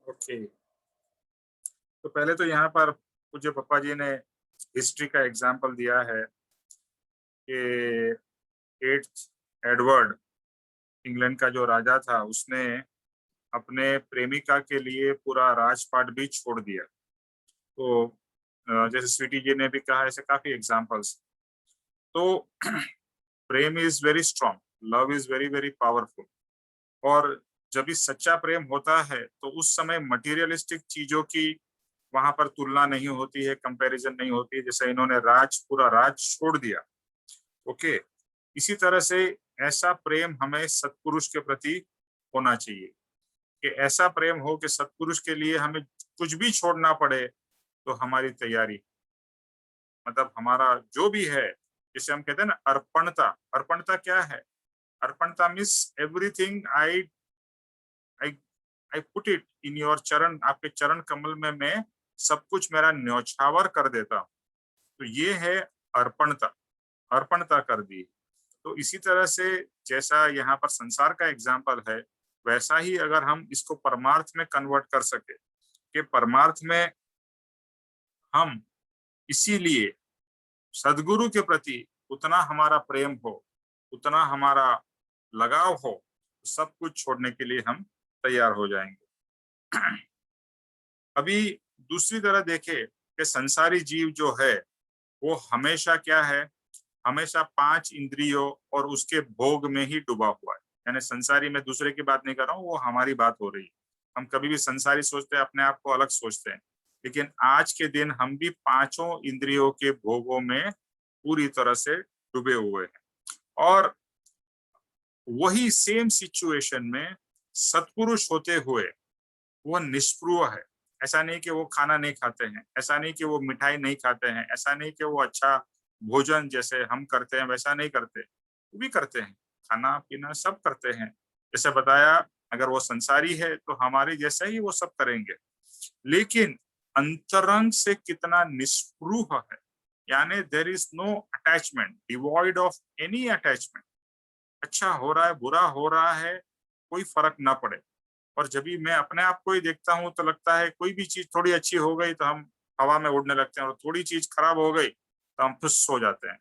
ओके, तो पहले तो यहाँ पर पूज्य पप्पा जी ने हिस्ट्री का एग्जाम्पल दिया है कि 8th एडवर्ड, इंग्लैंड का जो राजा था, उसने अपने प्रेमिका के लिए पूरा राजपाट भी छोड़ दिया। तो जैसे स्वीटी जी ने भी कहा, ऐसे काफी एग्जाम्पल्स। तो prem is very strong, love is very very powerful. और जब इस सच्चा प्रेम होता है तो उस समय मटेरियलिस्टिक चीजों की वहां पर तुलना नहीं होती है, कंपैरिजन नहीं होती है। जैसे इन्होंने पूरा राज छोड़ दिया। ओके, इसी तरह से ऐसा प्रेम हमें सत्पुरुष के प्रति होना चाहिए कि ऐसा प्रेम हो कि सत्पुरुष के लिए हमें कुछ भी छोड़ना पड़े तो हमारी तैयारी, मतलब हमारा जो भी है, जिसे हम कहते हैं ना अर्पणता। अर्पणता क्या है? Arpanata means everything I put it in your charan. आपके चरण कमल में मैं सब कुछ मेरा न्यौछावर कर देता हूँ। तो ये है अर्पणता, अर्पणता कर दी। तो इसी तरह से जैसा यहाँ पर संसार का एग्जाम्पल है, वैसा ही अगर हम इसको परमार्थ में कन्वर्ट कर सके कि परमार्थ में हम इसीलिए सदगुरु के प्रति उतना हमारा प्रेम हो, उतना हमारा लगाव हो, सब कुछ छोड़ने के लिए हम तैयार हो जाएंगे। अभी दूसरी तरह देखें कि संसारी जीव जो है वो हमेशा क्या है, हमेशा 5 इंद्रियों और उसके भोग में ही डूबा हुआ है। यानी संसारी, मैं दूसरे की बात नहीं कर रहा हूँ, वो हमारी बात हो रही है। हम कभी भी संसारी सोचते हैं, अपने आप को अलग सोचते हैं, लेकिन आज के दिन हम भी 5 इंद्रियों के भोगों में पूरी तरह से डूबे हुए हैं। और वही सेम सिचुएशन में सत्पुरुष होते हुए वो निष्प्रुह है। ऐसा नहीं कि वो खाना नहीं खाते हैं, ऐसा नहीं कि वो मिठाई नहीं खाते हैं, ऐसा नहीं कि वो अच्छा भोजन जैसे हम करते हैं वैसा नहीं करते, वो भी करते हैं, खाना पीना सब करते हैं। जैसे बताया, अगर वो संसारी है तो हमारे जैसा ही वो सब करेंगे, लेकिन अंतरंग से कितना निष्प्रुह है, यानी there is no attachment, devoid of any attachment. अच्छा हो रहा है, बुरा हो रहा है, कोई फर्क ना पड़े। और जब भी मैं अपने आप को ही देखता हूँ तो लगता है कोई भी चीज थोड़ी अच्छी हो गई तो हम हवा में उड़ने लगते हैं, और थोड़ी चीज खराब हो गई तो हम फुस हो जाते हैं।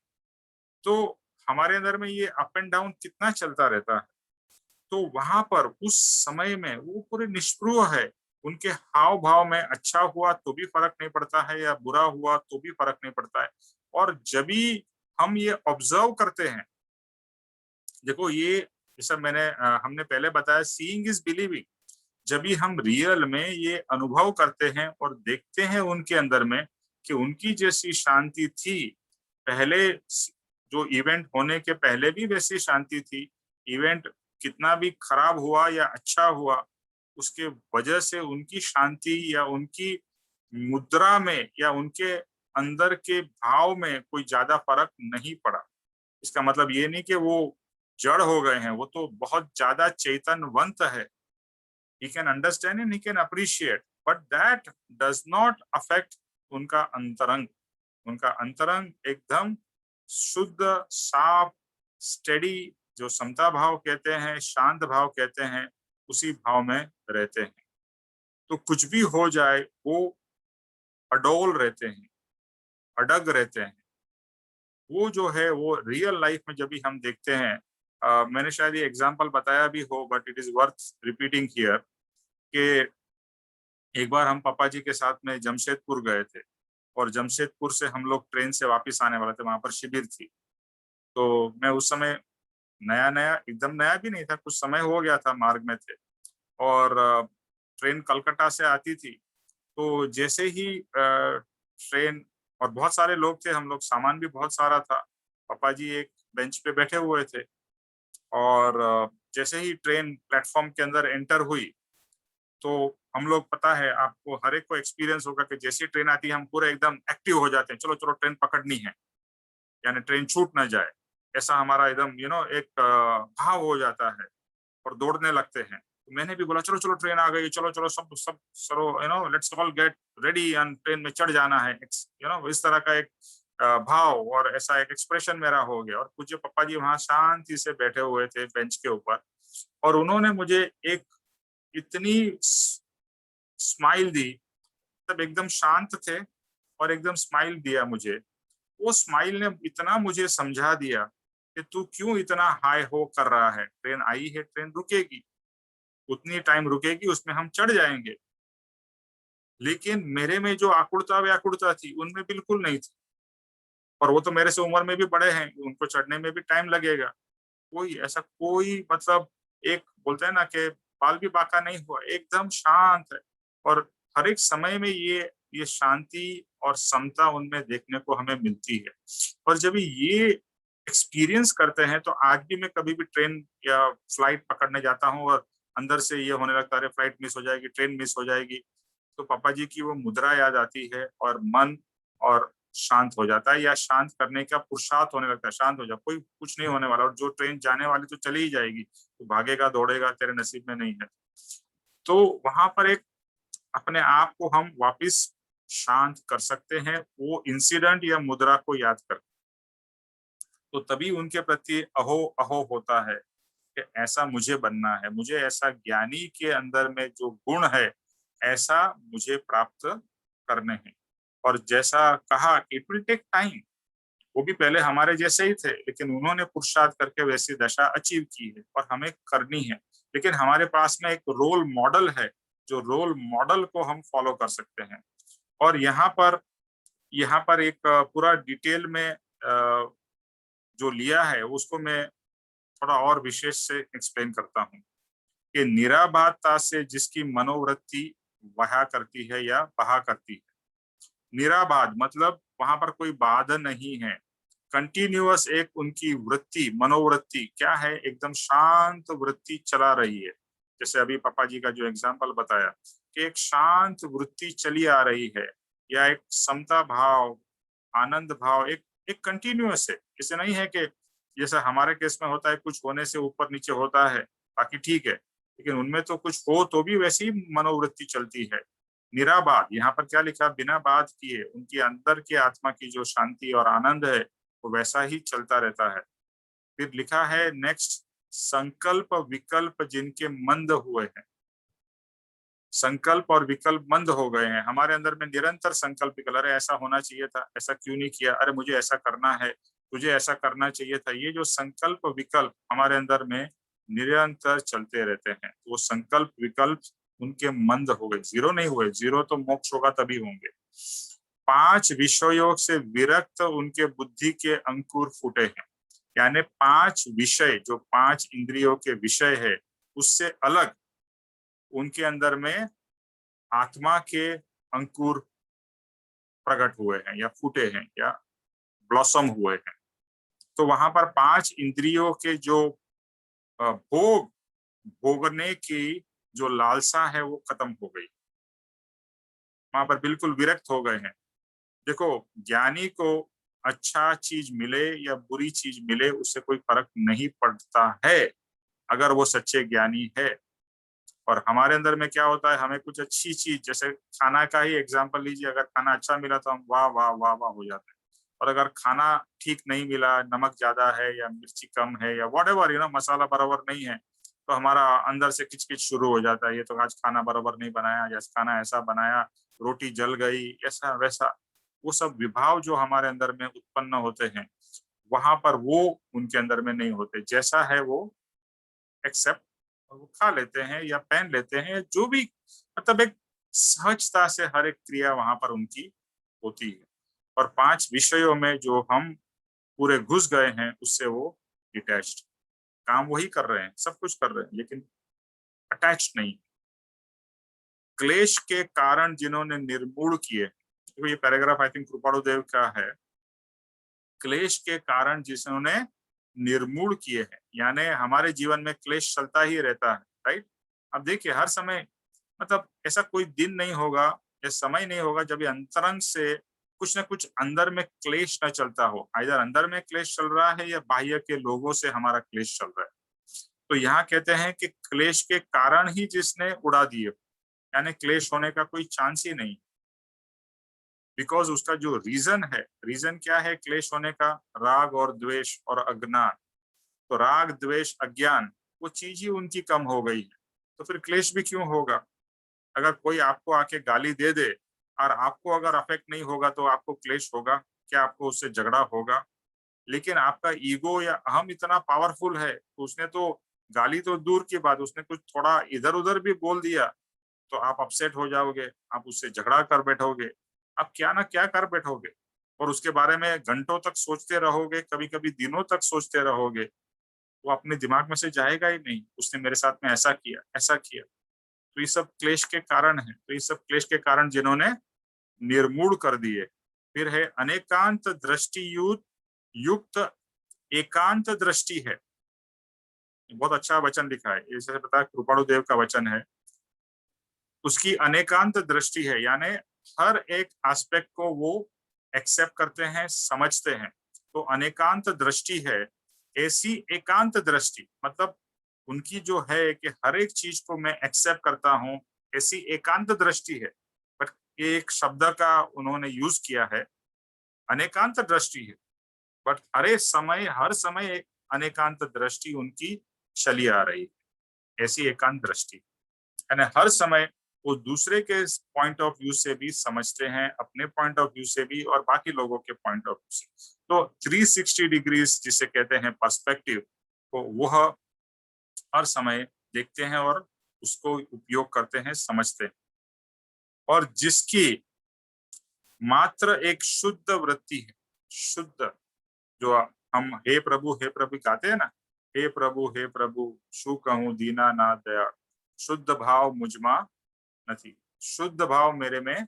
तो हमारे अंदर में ये अप एंड डाउन कितना चलता रहता है। तो वहां पर उस समय में वो पूरे निष्प्रुह है, उनके हाव भाव में अच्छा हुआ तो भी फर्क नहीं पड़ता है, या बुरा हुआ तो भी फर्क नहीं पड़ता है। और जब भी हम ये ऑब्जर्व करते हैं, देखो ये जैसा हमने पहले बताया, सीइंग इज बिलीविंग। जब भी हम रियल में ये अनुभव करते हैं और देखते हैं उनके अंदर में कि उनकी जैसी शांति थी पहले, जो इवेंट होने के पहले भी वैसी शांति थी, इवेंट कितना भी खराब हुआ या अच्छा हुआ, उसके वजह से उनकी शांति या उनकी मुद्रा में या उनके अंदर के भाव में कोई ज्यादा फर्क नहीं पड़ा। इसका मतलब ये नहीं कि वो जड़ हो गए हैं, वो तो बहुत ज्यादा चैतन्यवंत है। he can understand and he can appreciate, but that does not affect उनका अंतरंग। उनका अंतरंग एकदम शुद्ध, साफ, स्टेडी, जो समता भाव कहते हैं, शांत भाव कहते हैं, उसी भाव में रहते हैं। तो कुछ भी हो जाए वो अडोल रहते हैं, अडग रहते हैं। वो जो है वो रियल लाइफ में जब भी हम देखते हैं, मैंने शायद ये एग्जांपल बताया भी हो, but it is worth repeating here, कि एक बार हम पापा जी के साथ में जमशेदपुर गए थे, और जमशेदपुर से हम लोग ट्रेन से वापस आने वाले थे, वहां पर शिविर थी। तो मैं उस समय नया नया, एकदम नया भी नहीं था, कुछ समय हो गया था, मार्ग में थे, और ट्रेन कलकत्ता से आती थी। तो जैसे ही ट्रेन, और बहुत सारे लोग थे, हम लोग, सामान भी बहुत सारा था, पापा जी एक बेंच पे बैठे हुए थे, और जैसे ही ट्रेन प्लेटफॉर्म के अंदर एंटर हुई तो हम लोग, पता है आपको, हर एक को एक्सपीरियंस होगा कि जैसी ट्रेन आती है हम पूरे एकदम एक्टिव हो जाते हैं, चलो चलो ट्रेन पकड़नी है, यानी ट्रेन छूट ना जाए, ऐसा हमारा एकदम एक भाव हो जाता है, और दौड़ने लगते हैं। तो मैंने भी बोला चलो चलो ट्रेन आ गई, चलो चलो सब सब सरो let's all get ready, and train में चढ़ जाना है, इस तरह का एक भाव और ऐसा एक एक्सप्रेशन मेरा हो गया। और पूज्य पापा जी वहां शांति से बैठे हुए थे बेंच के ऊपर, और उन्होंने मुझे एक इतनी स्माइल दी, तब एकदम शांत थे और एकदम स्माइल दिया मुझे। वो स्माइल ने इतना मुझे समझा दिया कि तू क्यों इतना हाई हो कर रहा है, ट्रेन आई है, ट्रेन रुकेगी, उतनी टाइम रुकेगी, उसमें हम चढ़ जाएंगे। लेकिन मेरे में जो आकुलता व्याकुलता थी उनमें बिल्कुल नहीं थी, और वो तो मेरे से उम्र में भी बड़े हैं, उनको चढ़ने में भी टाइम लगेगा। कोई ऐसा, कोई मतलब, एक बोलते हैं ना कि बाल भी बांका नहीं हुआ, एकदम शांत है। और हर एक समय में ये शांति और समता उनमें देखने को हमें मिलती है। और जब ये एक्सपीरियंस करते हैं तो आज भी मैं कभी भी ट्रेन या फ्लाइट पकड़ने जाता हूँ और अंदर से ये होने लगता है फ्लाइट मिस हो जाएगी, ट्रेन मिस हो जाएगी, तो पापा जी की वो मुद्रा याद आती है और मन और शांत हो जाता है, या शांत करने का पुरुषार्थ होने लगता है, शांत हो जा, कोई कुछ नहीं होने वाला, और जो ट्रेन जाने वाली तो चली ही जाएगी, तो भागेगा दौड़ेगा, तेरे नसीब में नहीं है। तो वहां पर एक अपने आप को हम वापस शांत कर सकते हैं, वो इंसिडेंट या मुद्रा को याद कर, तो तभी उनके प्रति अहो अहो होता है कि ऐसा मुझे बनना है, मुझे ऐसा ज्ञानी के अंदर में जो गुण है ऐसा मुझे प्राप्त करने हैं। और जैसा कहा, इट विल टेक टाइम, वो भी पहले हमारे जैसे ही थे, लेकिन उन्होंने पुरुषार्थ करके वैसी दशा अचीव की है और हमें करनी है। लेकिन हमारे पास में एक रोल मॉडल है, जो रोल मॉडल को हम फॉलो कर सकते हैं। और यहाँ पर एक पूरा डिटेल में जो लिया है उसको मैं थोड़ा और विशेष से एक्सप्लेन करता हूँ कि निराबाधता से जिसकी मनोवृत्ति वहा करती है या बहा करती है। निराबाध मतलब वहां पर कोई बाधा नहीं है, कंटिन्यूअस एक उनकी वृत्ति, मनोवृत्ति क्या है, एकदम शांत वृत्ति चला रही है। जैसे अभी पापा जी का जो एग्जाम्पल बताया कि एक शांत वृत्ति चली आ रही है, या एक समता भाव, आनंद भाव एक कंटिन्यूअस है। जैसे नहीं है कि जैसे हमारे केस में होता है कुछ होने से ऊपर नीचे होता है, बाकी ठीक है, लेकिन उनमें तो कुछ हो तो भी वैसी मनोवृत्ति चलती है। निराबाध, यहाँ पर क्या लिखा, बिना बाध किए उनकी अंदर की आत्मा की जो शांति और आनंद है वो वैसा ही चलता रहता है। फिर लिखा है नेक्स्ट, संकल्प विकल्प जिनके मंद हुए हैं। संकल्प और विकल्प मंद हो गए हैं। हमारे अंदर में निरंतर संकल्प विकल्प, अरे ऐसा होना चाहिए था, ऐसा क्यों नहीं किया, अरे मुझे ऐसा करना है, तुझे ऐसा करना चाहिए था। ये जो संकल्प विकल्प हमारे अंदर में निरंतर चलते रहते हैं, वो संकल्प विकल्प उनके मंद हो गए, जीरो नहीं हुए। जीरो तो मोक्ष होगा तभी होंगे। 5 विषयों से विरक्त उनके बुद्धि के अंकुर फूटे हैं। यानी 5 विषय, जो 5 इंद्रियों के विषय है, उससे अलग उनके अंदर में आत्मा के अंकुर प्रकट हुए हैं या फूटे हैं या ब्लॉसम हुए हैं। तो वहां पर 5 इंद्रियों के जो भोगने की जो लालसा है वो खत्म हो गई, वहां पर बिल्कुल विरक्त हो गए हैं। देखो, ज्ञानी को अच्छा चीज मिले या बुरी चीज मिले उससे कोई फर्क नहीं पड़ता है, अगर वो सच्चे ज्ञानी है। और हमारे अंदर में क्या होता है, हमें कुछ अच्छी चीज, जैसे खाना का ही एग्जांपल लीजिए, अगर खाना अच्छा मिला तो हम वाह वाह वाह वाह हो जाते हैं, और अगर खाना ठीक नहीं मिला, नमक ज्यादा है या मिर्ची कम है या व्हाटएवर मसाला बराबर नहीं है, तो हमारा अंदर से किचकिच शुरू हो जाता है, ये तो आज खाना बराबर नहीं बनाया, या खाना ऐसा बनाया, रोटी जल गई, ऐसा वैसा। वो सब विभाव जो हमारे अंदर में उत्पन्न होते हैं, वहां पर वो उनके अंदर में नहीं होते। जैसा है वो एक्सेप्ट, वो खा लेते हैं या पहन लेते हैं, जो भी, मतलब एक सहजता से हर एक क्रिया वहां पर उनकी होती है। और 5 विषयों में जो हम पूरे घुस गए हैं उससे वो डिटैच्ड, काम वही कर रहे हैं, सब कुछ कर रहे हैं, लेकिन अटैच्ड नहीं। क्लेश के कारण जिन्होंने निर्मूल किए, तो ये पैराग्राफ आई थिंक कृपाणु देव का है, क्लेश के कारण जिन्होंने निर्मूल किए हैं, यानी हमारे जीवन में क्लेश चलता ही रहता है, राइट। अब देखिए, हर समय, मतलब ऐसा कोई दिन नहीं होगा या समय नहीं होगा जब ये अंतरंग से कुछ ना कुछ अंदर में क्लेश न चलता हो। इधर अंदर में क्लेश चल रहा है या बाह्य के लोगों से हमारा क्लेश चल रहा है। तो यहाँ कहते हैं कि क्लेश के कारण ही जिसने उड़ा दिए, यानी क्लेश होने का कोई चांस ही नहीं, बिकॉज उसका जो रीजन है, रीजन क्या है क्लेश होने का, राग और द्वेष और अज्ञान। तो राग द्वेष अज्ञान वो चीज ही उनकी कम हो गई है, तो फिर क्लेश भी क्यों होगा। अगर कोई आपको आके गाली दे दे और आपको अगर अफेक्ट नहीं होगा तो आपको क्लेश होगा क्या, आपको उससे झगड़ा होगा। लेकिन आपका ईगो या अहम इतना पावरफुल है, तो उसने तो गाली तो दूर की बात, उसने कुछ थोड़ा इधर उधर भी बोल दिया तो आप अपसेट हो जाओगे, आप उससे झगड़ा कर बैठोगे, आप क्या ना क्या कर बैठोगे, और उसके बारे में घंटों तक सोचते रहोगे, कभी कभी दिनों तक सोचते रहोगे। वो अपने दिमाग में से जाएगा ही नहीं, उसने मेरे साथ में ऐसा किया ऐसा किया। तो ये सब क्लेश के कारण है। तो ये सब क्लेश के कारण जिन्होंने निर्मूल कर दिए। फिर है अनेकांत दृष्टि युक्त एकांत दृष्टि है। बहुत अच्छा वचन लिखा है, जैसे पता है कृपाणु देव का वचन है, उसकी अनेकांत दृष्टि है, यानी हर एक एस्पेक्ट को वो एक्सेप्ट करते हैं, समझते हैं। तो अनेकांत दृष्टि है। ऐसी एकांत दृष्टि मतलब उनकी जो है कि हर एक चीज को मैं एक्सेप्ट करता हूँ, ऐसी एकांत दृष्टि है। बट एक शब्द का उन्होंने यूज किया है, अनेकांत दृष्टि है, बट हर समय एक अनेकांत दृष्टि उनकी चली आ रही है। ऐसी एकांत दृष्टि यानी हर समय वो दूसरे के पॉइंट ऑफ व्यू से भी समझते हैं, अपने पॉइंट ऑफ व्यू से भी और बाकी लोगों के पॉइंट ऑफ व्यू से। तो 360 डिग्रीज जिसे कहते हैं पर्सपेक्टिव, तो वह हर समय देखते हैं और उसको उपयोग करते हैं, समझते हैं। और जिसकी मात्र एक शुद्ध वृत्ति है, शुद्ध, जो हम हे प्रभु गाते हैं ना, हे प्रभु शू कहूं दीना ना दया, शुद्ध भाव मुझमा नहीं, शुद्ध भाव मेरे में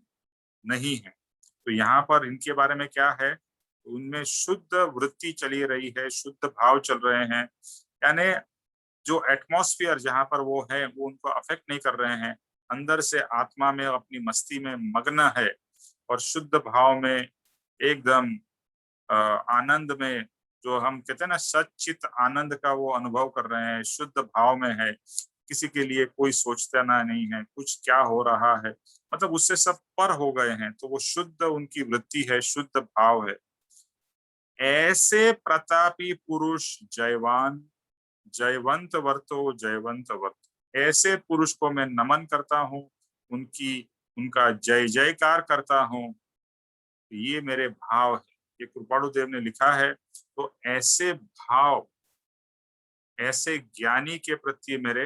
नहीं है। तो यहाँ पर इनके बारे में क्या है, उनमें शुद्ध वृत्ति चली रही है, शुद्ध भाव चल रहे हैं, यानी जो एटमॉस्फेयर जहाँ पर वो है वो उनको अफेक्ट नहीं कर रहे हैं, अंदर से आत्मा में अपनी मस्ती में मग्न है और शुद्ध भाव में एकदम आनंद में, जो हम कहते हैं ना सच्चित आनंद का वो अनुभव कर रहे हैं, शुद्ध भाव में है, किसी के लिए कोई सोचता ना नहीं है कुछ क्या हो रहा है, मतलब उससे सब पर हो गए हैं। तो वो शुद्ध उनकी वृत्ति है, शुद्ध भाव है। ऐसे प्रतापी पुरुष जयवान जयवंत वर्तो जयवंत वर्त, ऐसे पुरुष को मैं नमन करता हूँ, उनका जय जयकार करता हूँ। ये मेरे भाव है, ये कृपाणु देव ने लिखा है। तो ऐसे भाव ऐसे ज्ञानी के प्रति मेरे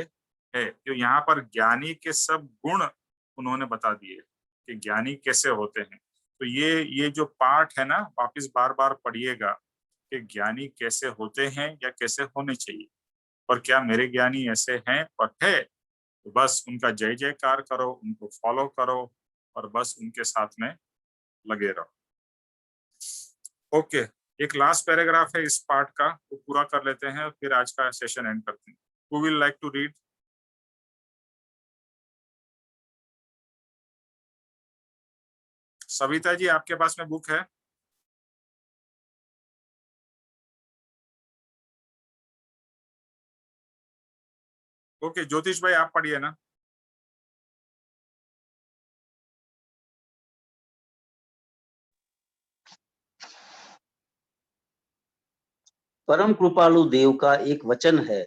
है। तो यहाँ पर ज्ञानी के सब गुण उन्होंने बता दिए कि ज्ञानी कैसे होते हैं। तो ये जो पाठ है ना, वापिस बार बार पढ़िएगा कि ज्ञानी कैसे होते हैं या कैसे होने चाहिए, और क्या मेरे ज्ञानी ऐसे हैं और है, तो बस उनका जय जयकार करो, उनको फॉलो करो और बस उनके साथ में लगे रहो। ओके, एक लास्ट पैराग्राफ है इस पार्ट का, वो पूरा कर लेते हैं और फिर आज का सेशन एंड करते हैं। Who will like to read? Savita ji, आपके पास में बुक है? ओके, ज्योतिष भाई आप पढ़िए ना। परम कृपालु देव का एक वचन है,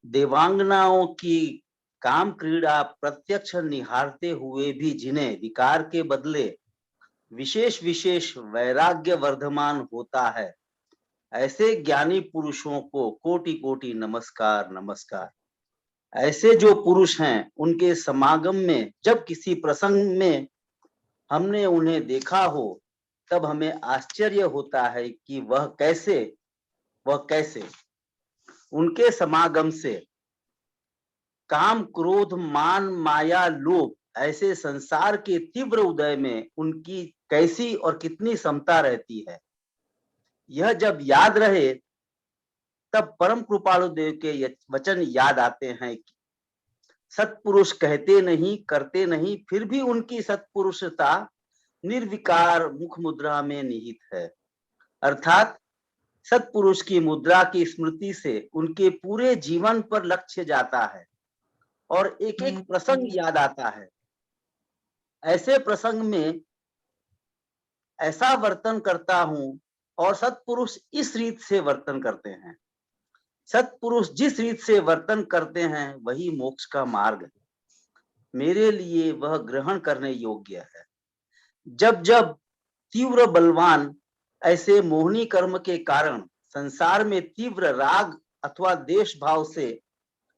देवांगनाओं की काम क्रीड़ा प्रत्यक्ष निहारते हुए भी जिन्हें विकार के बदले विशेष विशेष वैराग्य वर्धमान होता है, ऐसे ज्ञानी पुरुषों को कोटि कोटि नमस्कार नमस्कार। ऐसे जो पुरुष हैं, उनके समागम में जब किसी प्रसंग में हमने उन्हें देखा हो, तब हमें आश्चर्य होता है कि वह कैसे उनके समागम से काम क्रोध मान माया लोभ ऐसे संसार के तीव्र उदय में उनकी कैसी और कितनी समता रहती है। यह जब याद रहे तब परम कृपालु देव के वचन याद आते हैं कि सत्पुरुष कहते नहीं करते नहीं, फिर भी उनकी सत्पुरुषता निर्विकार मुख मुद्रा में निहित है। अर्थात सत्पुरुष की मुद्रा की स्मृति से उनके पूरे जीवन पर लक्ष्य जाता है और एक एक प्रसंग याद आता है। ऐसे प्रसंग में ऐसा वर्तन करता हूं और सत्पुरुष इस रीत से वर्तन करते हैं। सत्पुरुष जिस रीत से वर्तन करते हैं वही मोक्ष का मार्ग है। मेरे लिए वह ग्रहण करने योग्य है। जब जब तीव्र बलवान ऐसे मोहनी कर्म के कारण संसार में तीव्र राग अथवा देश भाव से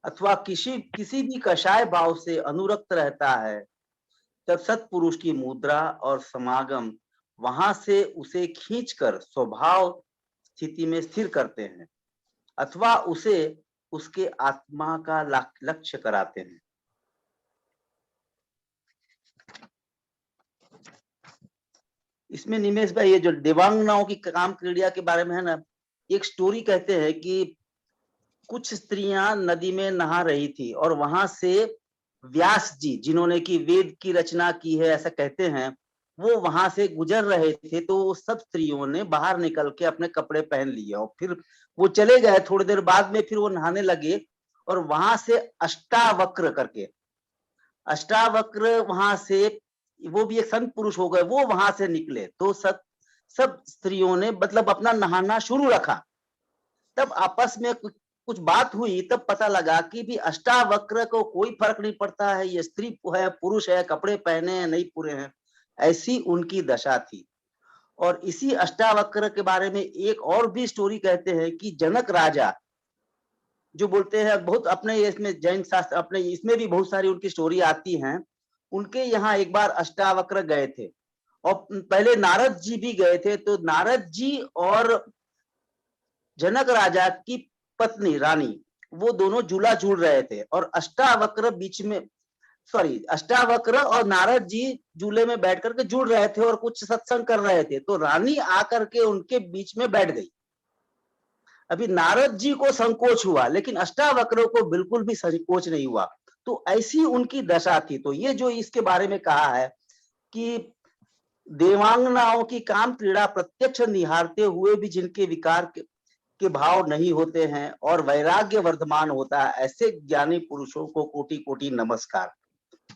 अथवा किसी भी कषाय भाव से अनुरक्त रहता है, तब सत्पुरुष की मुद्रा और समागम वहां से उसे खींचकर स्वभाव स्थिति में स्थिर करते हैं अथवा उसे उसके आत्मा का लक्ष्य कराते हैं। इसमें निमेश भाई, ये जो देवांगनाओं की काम क्रीड़ा के बारे में है ना, एक स्टोरी कहते हैं कि कुछ स्त्रियां नदी में नहा रही थी और वहां से व्यास जी, जिन्होंने की वेद की रचना की है ऐसा कहते हैं, वो वहां से गुजर रहे थे। तो सब स्त्रियों ने बाहर निकल के अपने कपड़े पहन लिए और फिर वो चले गए। थोड़ी देर बाद में फिर वो नहाने लगे और वहां से अष्टावक्र वहां से, वो भी एक संत पुरुष हो गए, वो वहां से निकले। तो सब स्त्रियों ने मतलब अपना नहाना शुरू रखा। तब आपस में कुछ बात हुई, तब पता लगा कि भी अष्टावक्र को कोई फर्क नहीं पड़ता है, ये स्त्री है पुरुष है, कपड़े पहने हैं नहीं पूरे हैं, ऐसी उनकी दशा थी। और इसी अष्टावक्र के बारे में एक और भी स्टोरी कहते हैं कि जनक राजा जो बोलते हैं, बहुत अपने इसमें जैन शास्त्र, अपने इसमें भी बहुत सारी उनकी स्टोरी आती हैं। उनके यहाँ एक बार अष्टावक्र गए थे और पहले नारद जी भी गए थे। तो नारद जी और जनक राजा की पत्नी रानी, वो दोनों झूला झूल रहे थे और अष्टावक्र बीच में, अष्टावक्र और नारद जी झूले में बैठ करके झूल रहे थे और कुछ सत्संग कर रहे थे। तो रानी आकर के उनके बीच में बैठ गई। अभी नारद जी को संकोच हुआ, लेकिन अष्टावक्र को बिल्कुल भी संकोच नहीं हुआ। तो ऐसी उनकी दशा थी। तो ये जो इसके बारे में कहा है कि देवांगनाओं की काम क्रीड़ा प्रत्यक्ष निहारते हुए भी जिनके विकार के भाव नहीं होते हैं और वैराग्य वर्धमान होता है, ऐसे ज्ञानी पुरुषों को कोटि कोटि नमस्कार।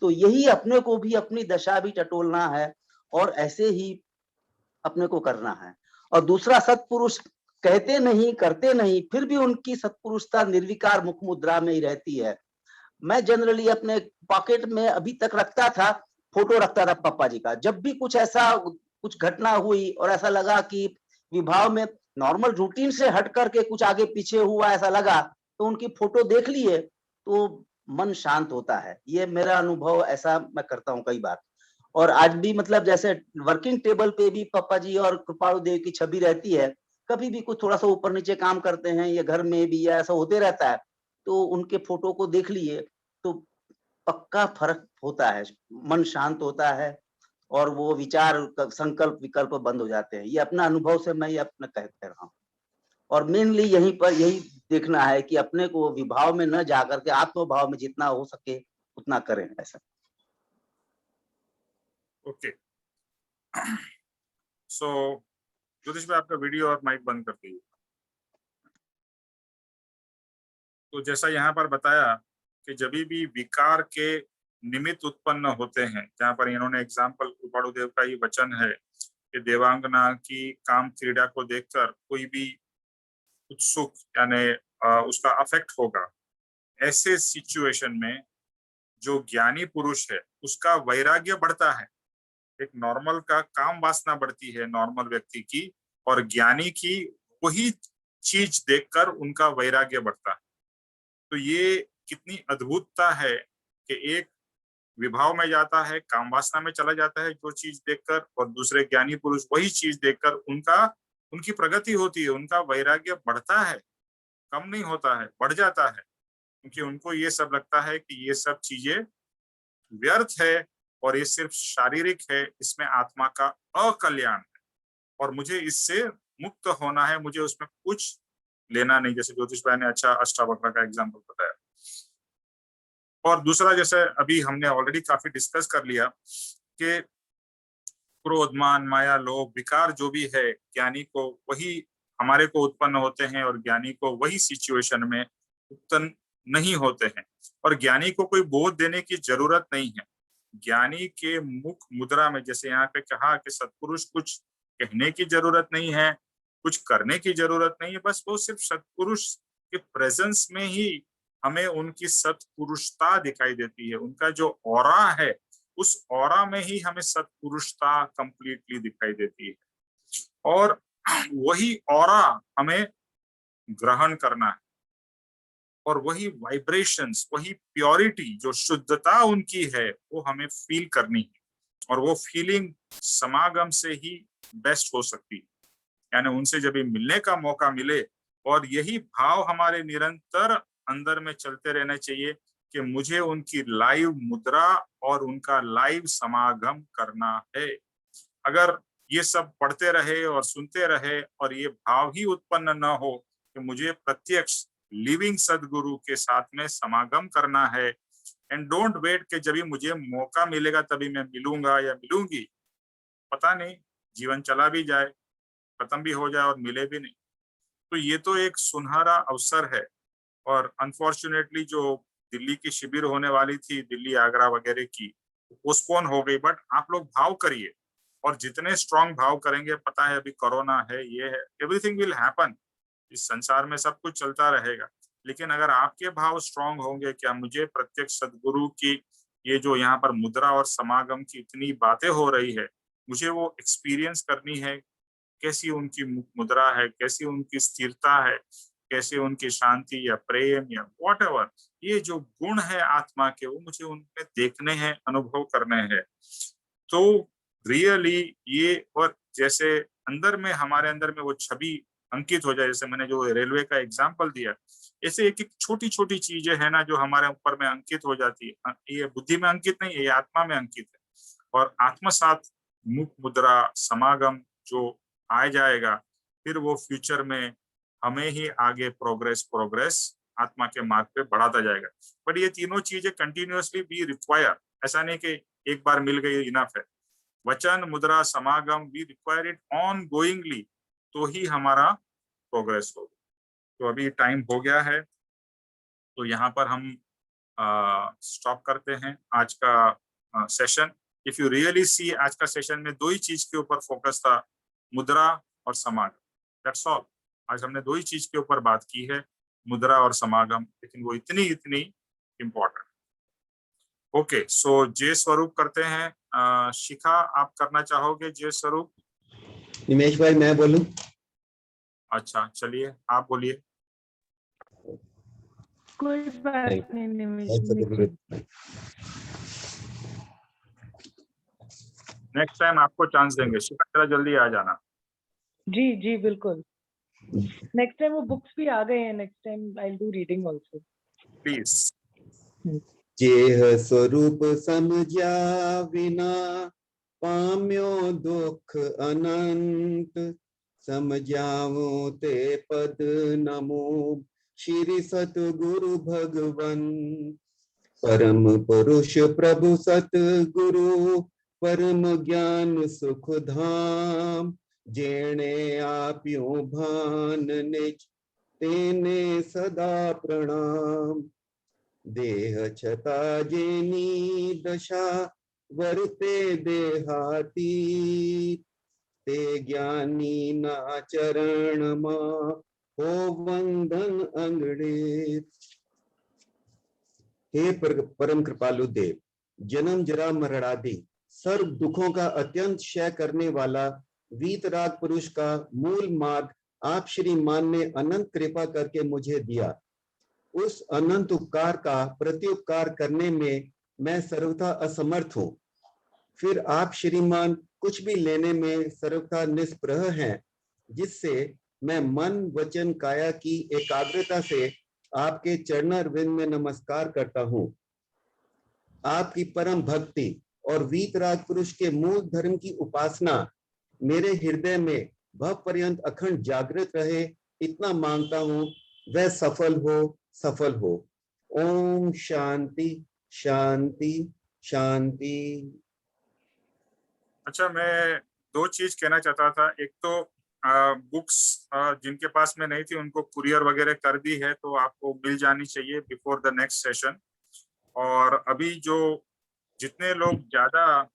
तो यही अपने को भी अपनी दशा भी टटोलना है और ऐसे ही अपने को करना है। और दूसरा, सत्पुरुष कहते नहीं, करते नहीं, फिर भी उनकी सत्पुरुषता निर्विकार मुख मुद्रा में ही रहती है। मैं जनरली अपने पॉकेट में अभी तक रखता था, फोटो रखता था पापा जी का। जब भी कुछ ऐसा कुछ घटना हुई और ऐसा लगा कि विभाव में नॉर्मल रूटीन से हट करके कुछ आगे पीछे हुआ, ऐसा लगा, तो उनकी फोटो देख लिए तो मन शांत होता है। ये मेरा अनुभव, ऐसा मैं करता हूँ कई बार। और आज भी मतलब जैसे वर्किंग टेबल पे भी पापा जी और कृपालु देव की छवि रहती है। कभी भी कुछ थोड़ा सा ऊपर नीचे काम करते हैं या घर में भी या ऐसा होते रहता है, तो उनके फोटो को देख लिए तो पक्का फर्क होता है, मन शांत होता है और वो विचार संकल्प विकल्प बंद हो जाते हैं। ये अपना अनुभव से मैं ये अपना कह रहा हूँ। और मेनली यहीं पर यही देखना है कि अपने को विभाव में न जाकर के आत्मभाव में जितना हो सके उतना करें, ऐसा। ओके, सो ज्योतिष भाई आपका वीडियो और माइक बंद कर दीजिए। तो जैसा यहाँ पर बताया कि जब भी विकार के निमित्त उत्पन्न होते हैं, जहाँ पर इन्होंने एग्जाम्पल कृपालु देव का ये वचन है कि देवांगना की काम क्रीड़ा को देखकर कोई भी उत्सुक यानी उसका अफेक्ट होगा। ऐसे सिचुएशन में जो ज्ञानी पुरुष है उसका वैराग्य बढ़ता है। एक नॉर्मल का काम वासना बढ़ती है नॉर्मल व्यक्ति की, और ज्ञानी की वही चीज देखकर उनका वैराग्य बढ़ता है। तो ये कितनी अद्भुतता है कि एक विभाव में जाता है, काम वासना में चला जाता है जो चीज देखकर, और दूसरे ज्ञानी पुरुष वही चीज देखकर उनकी प्रगति होती है, उनका वैराग्य बढ़ता है, कम नहीं होता है, बढ़ जाता है। क्योंकि उनको ये सब लगता है कि ये सब चीजें व्यर्थ है और ये सिर्फ शारीरिक है, इसमें आत्मा का अकल्याण है और मुझे इससे मुक्त होना है, मुझे उसमें कुछ लेना नहीं। जैसे ज्योतिष भाई ने अच्छा अष्टावक्र का एग्जाम्पल बताया। और दूसरा, जैसे अभी हमने ऑलरेडी काफी डिस्कस कर लिया कि क्रोध, मान, माया, लोभ, विकार जो भी है, ज्ञानी को वही हमारे को उत्पन्न होते हैं और ज्ञानी को वही सिचुएशन में उत्पन्न नहीं होते हैं। और ज्ञानी को कोई बोध देने की जरूरत नहीं है। ज्ञानी के मुख मुद्रा में, जैसे यहाँ पे कहा कि सत्पुरुष कुछ कहने की जरूरत नहीं है, कुछ करने की जरूरत नहीं है, बस वो सिर्फ सत्पुरुष के प्रेजेंस में ही हमें उनकी सत्पुरुषता दिखाई देती है। उनका जो ऑरा है, उस ऑरा में ही हमें सत्पुरुषता कंप्लीटली दिखाई देती है। और वही ऑरा हमें ग्रहण करना है और वही वाइब्रेशंस, वही प्योरिटी, जो शुद्धता उनकी है, वो हमें फील करनी है। और वो फीलिंग समागम से ही बेस्ट हो सकती है। यानी उनसे जब मिलने का मौका मिले, और यही भाव हमारे निरंतर अंदर में चलते रहना चाहिए कि मुझे उनकी लाइव मुद्रा और उनका लाइव समागम करना है। अगर ये सब पढ़ते रहे और सुनते रहे और ये भाव ही उत्पन्न न हो कि मुझे प्रत्यक्ष लिविंग सदगुरु के साथ में समागम करना है, एंड डोंट वेट कि जब भी मुझे मौका मिलेगा तभी मैं मिलूंगा या मिलूंगी, पता नहीं जीवन चला भी जाए, खत्म भी हो जाए और मिले भी नहीं। तो ये तो एक सुनहरा अवसर है। और अनफॉर्चुनेटली जो दिल्ली की शिविर होने वाली थी, दिल्ली आगरा वगैरह की, पोस्टपोन हो गई। बट आप लोग भाव करिए, और जितने स्ट्रांग भाव करेंगे, पता है अभी कोरोना है, ये है, एवरीथिंग विल हैपन, इस संसार में सब कुछ चलता रहेगा। लेकिन अगर आपके भाव स्ट्रांग होंगे, क्या मुझे प्रत्यक्ष सदगुरु की ये जो यहाँ पर मुद्रा और समागम की इतनी बातें हो रही है, मुझे वो एक्सपीरियंस करनी है, कैसी उनकी मुद्रा है, कैसी उनकी स्थिरता है, कैसे उनकी शांति या प्रेम या व्हाटएवर, ये जो गुण है आत्मा के, वो मुझे उनमें देखने हैं, अनुभव करने हैं। तो रियली ये, और जैसे अंदर में, हमारे अंदर में वो छवि अंकित हो जाए, जैसे मैंने जो रेलवे का एग्जाम्पल दिया, ऐसे एक एक छोटी छोटी चीजें है ना जो हमारे ऊपर में अंकित हो जाती है। ये बुद्धि में अंकित नहीं है, ये आत्मा में अंकित है। और आत्मसात मुख मुद्रा समागम जो आ जाएगा, फिर वो फ्यूचर में हमें ही आगे प्रोग्रेस आत्मा के मार्ग पे बढ़ाता जाएगा। बट ये तीनों चीजें कंटिन्यूअसली बी रिक्वायर, ऐसा नहीं कि एक बार मिल गई इनफ है। वचन मुद्रा समागम वी रिक्वायर इट ऑन गोइंगली, तो ही हमारा प्रोग्रेस होगा। तो अभी टाइम हो गया है, तो यहाँ पर हम स्टॉप करते हैं आज का session. If you really see, आज का सेशन में दो ही चीज के ऊपर फोकस था, मुद्रा और समागम, दैट्स ऑल। आज हमने दो ही चीज के ऊपर बात की है, मुद्रा और समागम, लेकिन वो इतनी इम्पोर्टेंट। ओके, सो जय स्वरूप करते हैं। शिखा, आप करना चाहोगे जय स्वरूप? निमेश भाई मैं बोलूं? अच्छा, चलिए आप बोलिए। कोई बात नहीं निमेश। नेक्स्ट टाइम आपको चांस देंगे, शिखा जरा जल्दी आ जाना। जी जी बिल्कुल, नेक्स्ट टाइम वो बुक्स भी आ गए हैं, next time I will do reading also please. जेह स्वरूप समझा बिना पाम्यो दुख अनंत, समझावो ते पद नमो श्री सतगुरु भगवन। परम पुरुष प्रभु सतगुरु परम ज्ञान सुख धाम, जेणे आप्यो भान निज तेने सदा प्रणाम। देह छता जेनी दशा वर्ते देहाती, ते ज्ञानी ना चरण मा हो वंदन अंगड़े। हे परम कृपालु देव, जन्म जरा मरण आदि सर्व दुखों का अत्यंत क्षय करने वाला वीतराग पुरुष का मूल मार्ग आप श्रीमान ने अनंत कृपा करके मुझे दिया। उस अनंत उपकार का प्रत्युपकार करने में मैं सर्वथा असमर्थ हूँ। फिर आप श्रीमान कुछ भी लेने में सर्वथा निष्प्रह हैं, जिससे मैं मन वचन काया की एकाग्रता से आपके चरणारविंद में नमस्कार करता हूँ। आपकी परम भक्ति और वीतराग पुरुष के मूल धर्म की उपासना मेरे हृदय में भव पर्यंत अखंड जागृत रहे, इतना मांगता हूँ। वह सफल हो। ओम शांति शांति शांति। अच्छा, मैं दो चीज कहना चाहता था। एक तो बुक्स जिनके पास में नहीं थी उनको कुरियर वगैरह कर दी है, तो आपको मिल जानी चाहिए बिफोर द नेक्स्ट सेशन। और अभी जो जितने लोग ज्यादा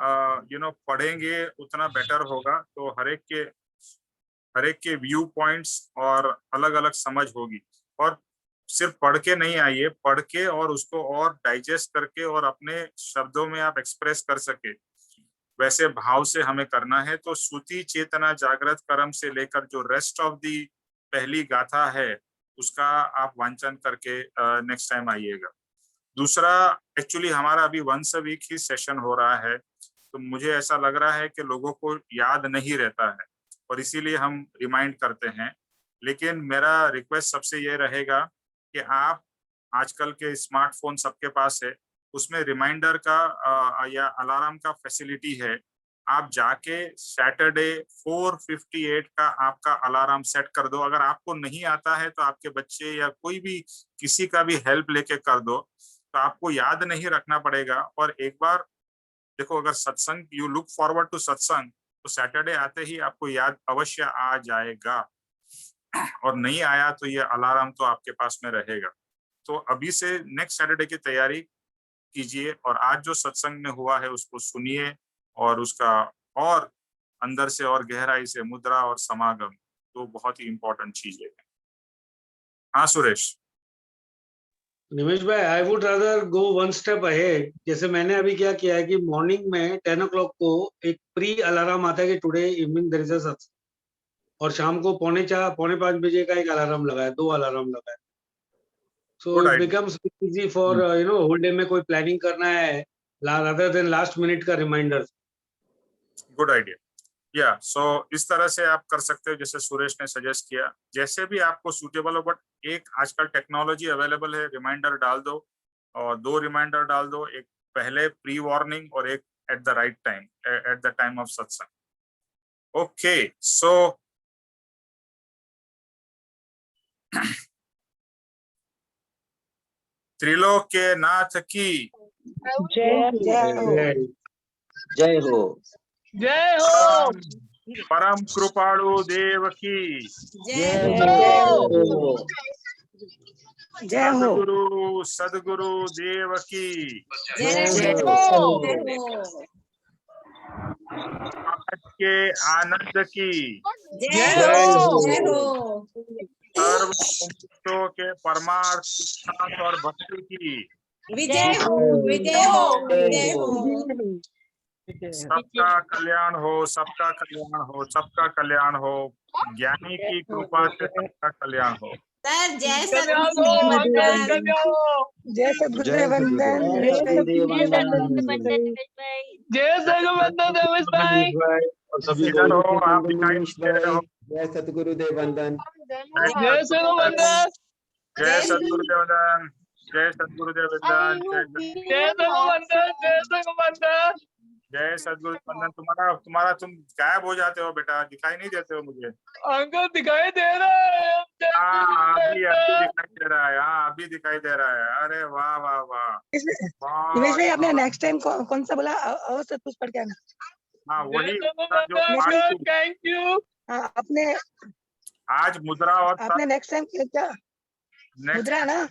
पढ़ेंगे उतना बेटर होगा, तो हर एक के व्यू पॉइंट्स और अलग अलग समझ होगी। और सिर्फ पढ़ के नहीं आइए, पढ़ के और उसको और डाइजेस्ट करके और अपने शब्दों में आप एक्सप्रेस कर सके, वैसे भाव से हमें करना है। तो श्रुति चेतना जागृत कर्म से लेकर जो रेस्ट ऑफ दी पहली गाथा है, उसका आप वांचन करके नेक्स्ट टाइम आइएगा। दूसरा, एक्चुअली हमारा अभी वंस अ वीक ही सेशन हो रहा है, तो मुझे ऐसा लग रहा है कि लोगों को याद नहीं रहता है, और इसीलिए हम रिमाइंड करते हैं। लेकिन मेरा रिक्वेस्ट सबसे ये रहेगा कि आप, आजकल के स्मार्टफोन सबके पास है, उसमें रिमाइंडर का या अलार्म का फैसिलिटी है। आप जाके सैटरडे 4:58 का आपका अलार्म सेट कर दो। अगर आपको नहीं आता है तो आपके बच्चे या कोई भी किसी का भी हेल्प लेके कर दो, तो आपको याद नहीं रखना पड़ेगा। और एक बार देखो, अगर सत्संग, यू लुक फॉरवर्ड टू सत्संग, तो सैटरडे आते ही आपको याद अवश्य आ जाएगा। और नहीं आया तो ये अलार्म तो आपके पास में रहेगा। तो अभी से नेक्स्ट सैटरडे की तैयारी कीजिए, और आज जो सत्संग में हुआ है उसको सुनिए, और उसका और अंदर से और गहराई से मुद्रा और समागम तो बहुत ही इंपॉर्टेंट चीज है। हाँ सुरेश। निमेश भाई, I would rather go one step ahead. जैसे मैंने अभी क्या किया है कि मॉर्निंग में 10 o'clock को एक प्री अलार्म आता है कि today evening there is a satsang, और शाम को 4:45 बजे का एक अलार्म लगा है, 2 अलार्म लगा है। So Good it idea. Becomes easy for whole day में कोई प्लानिंग करना है रादर देन लास्ट मिनट का रिमाइंडर। Good idea. या सो इस तरह से आप कर सकते हो जैसे सुरेश ने सजेस्ट किया, जैसे भी आपको सूटेबल हो। बट एक आजकल टेक्नोलॉजी अवेलेबल है, रिमाइंडर डाल दो, और 2 रिमाइंडर डाल दो, एक पहले प्री वार्निंग और एक at the right time, at the time of सत्संग। ओके, सो त्रिलोक के नाथ की जय जय हो। जय हो। परम कृपाणु देव की जय हो। जय हो। सदगुरु देव की जय हो। आज के आनंद की जय हो। सर्व मुक्तों के परमार्थ सिद्धांत और भक्ति की विजय हो, विजय हो, विजय हो। सबका कल्याण हो, सबका कल्याण हो, सबका कल्याण हो। ज्ञानी की कृपा से सबका कल्याण हो। सर जय सतगुरुदेव वंदन। जय सतगुरुदेव वंदन। जय सतगुरुदेव वंदन। जय सतगुरुदेव नमस् भाई। और सभी इधर को हो, आप दिखाई दे रहे हो। जय सतगुरुदेव वंदन। जय सतगुरुदेव। जय सतगुरुदेव वंदन। जय सतगुरुदेव वंदन। जय सतगुरुदेव। जय सतगुरुदेव। जय सतगुरु वंदन। तुम्हारा तुम गायब हो जाते हो बेटा, दिखाई नहीं देते हो मुझे। अंकल दिखाई दे रहा है। हाँ, अभी दिखाई दे रहा है। हाँ, अभी दिखाई दे रहा है। अरे वाह वाह वाह। निमेश भाई, आपने नेक्स्ट टाइम कौन सा बोला? और सब कुछ पढ़ के आना। हाँ, वही जो थैंक यू। आपने आज मुद्रा और आपने नेक्स्ट टाइम क्या मुद्रा ना?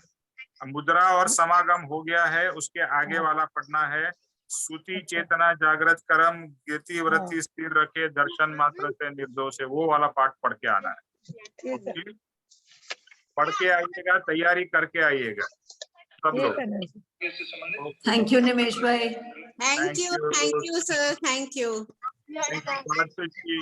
मुद्रा और समागम हो गया है, उसके आगे वाला पढ़ना है। सूती चेतना जागृत करम, कीर्ति वृत्ति स्थिर रखे, दर्शन मात्र से निर्दोष है। वो वाला पाठ पढ़ के आना है। ठीक है। पढ़ के आइएगा, तैयारी करके आइएगा सब लोग। थैंक यू निमेश भाई। Thank you sir, thank you. Thank you.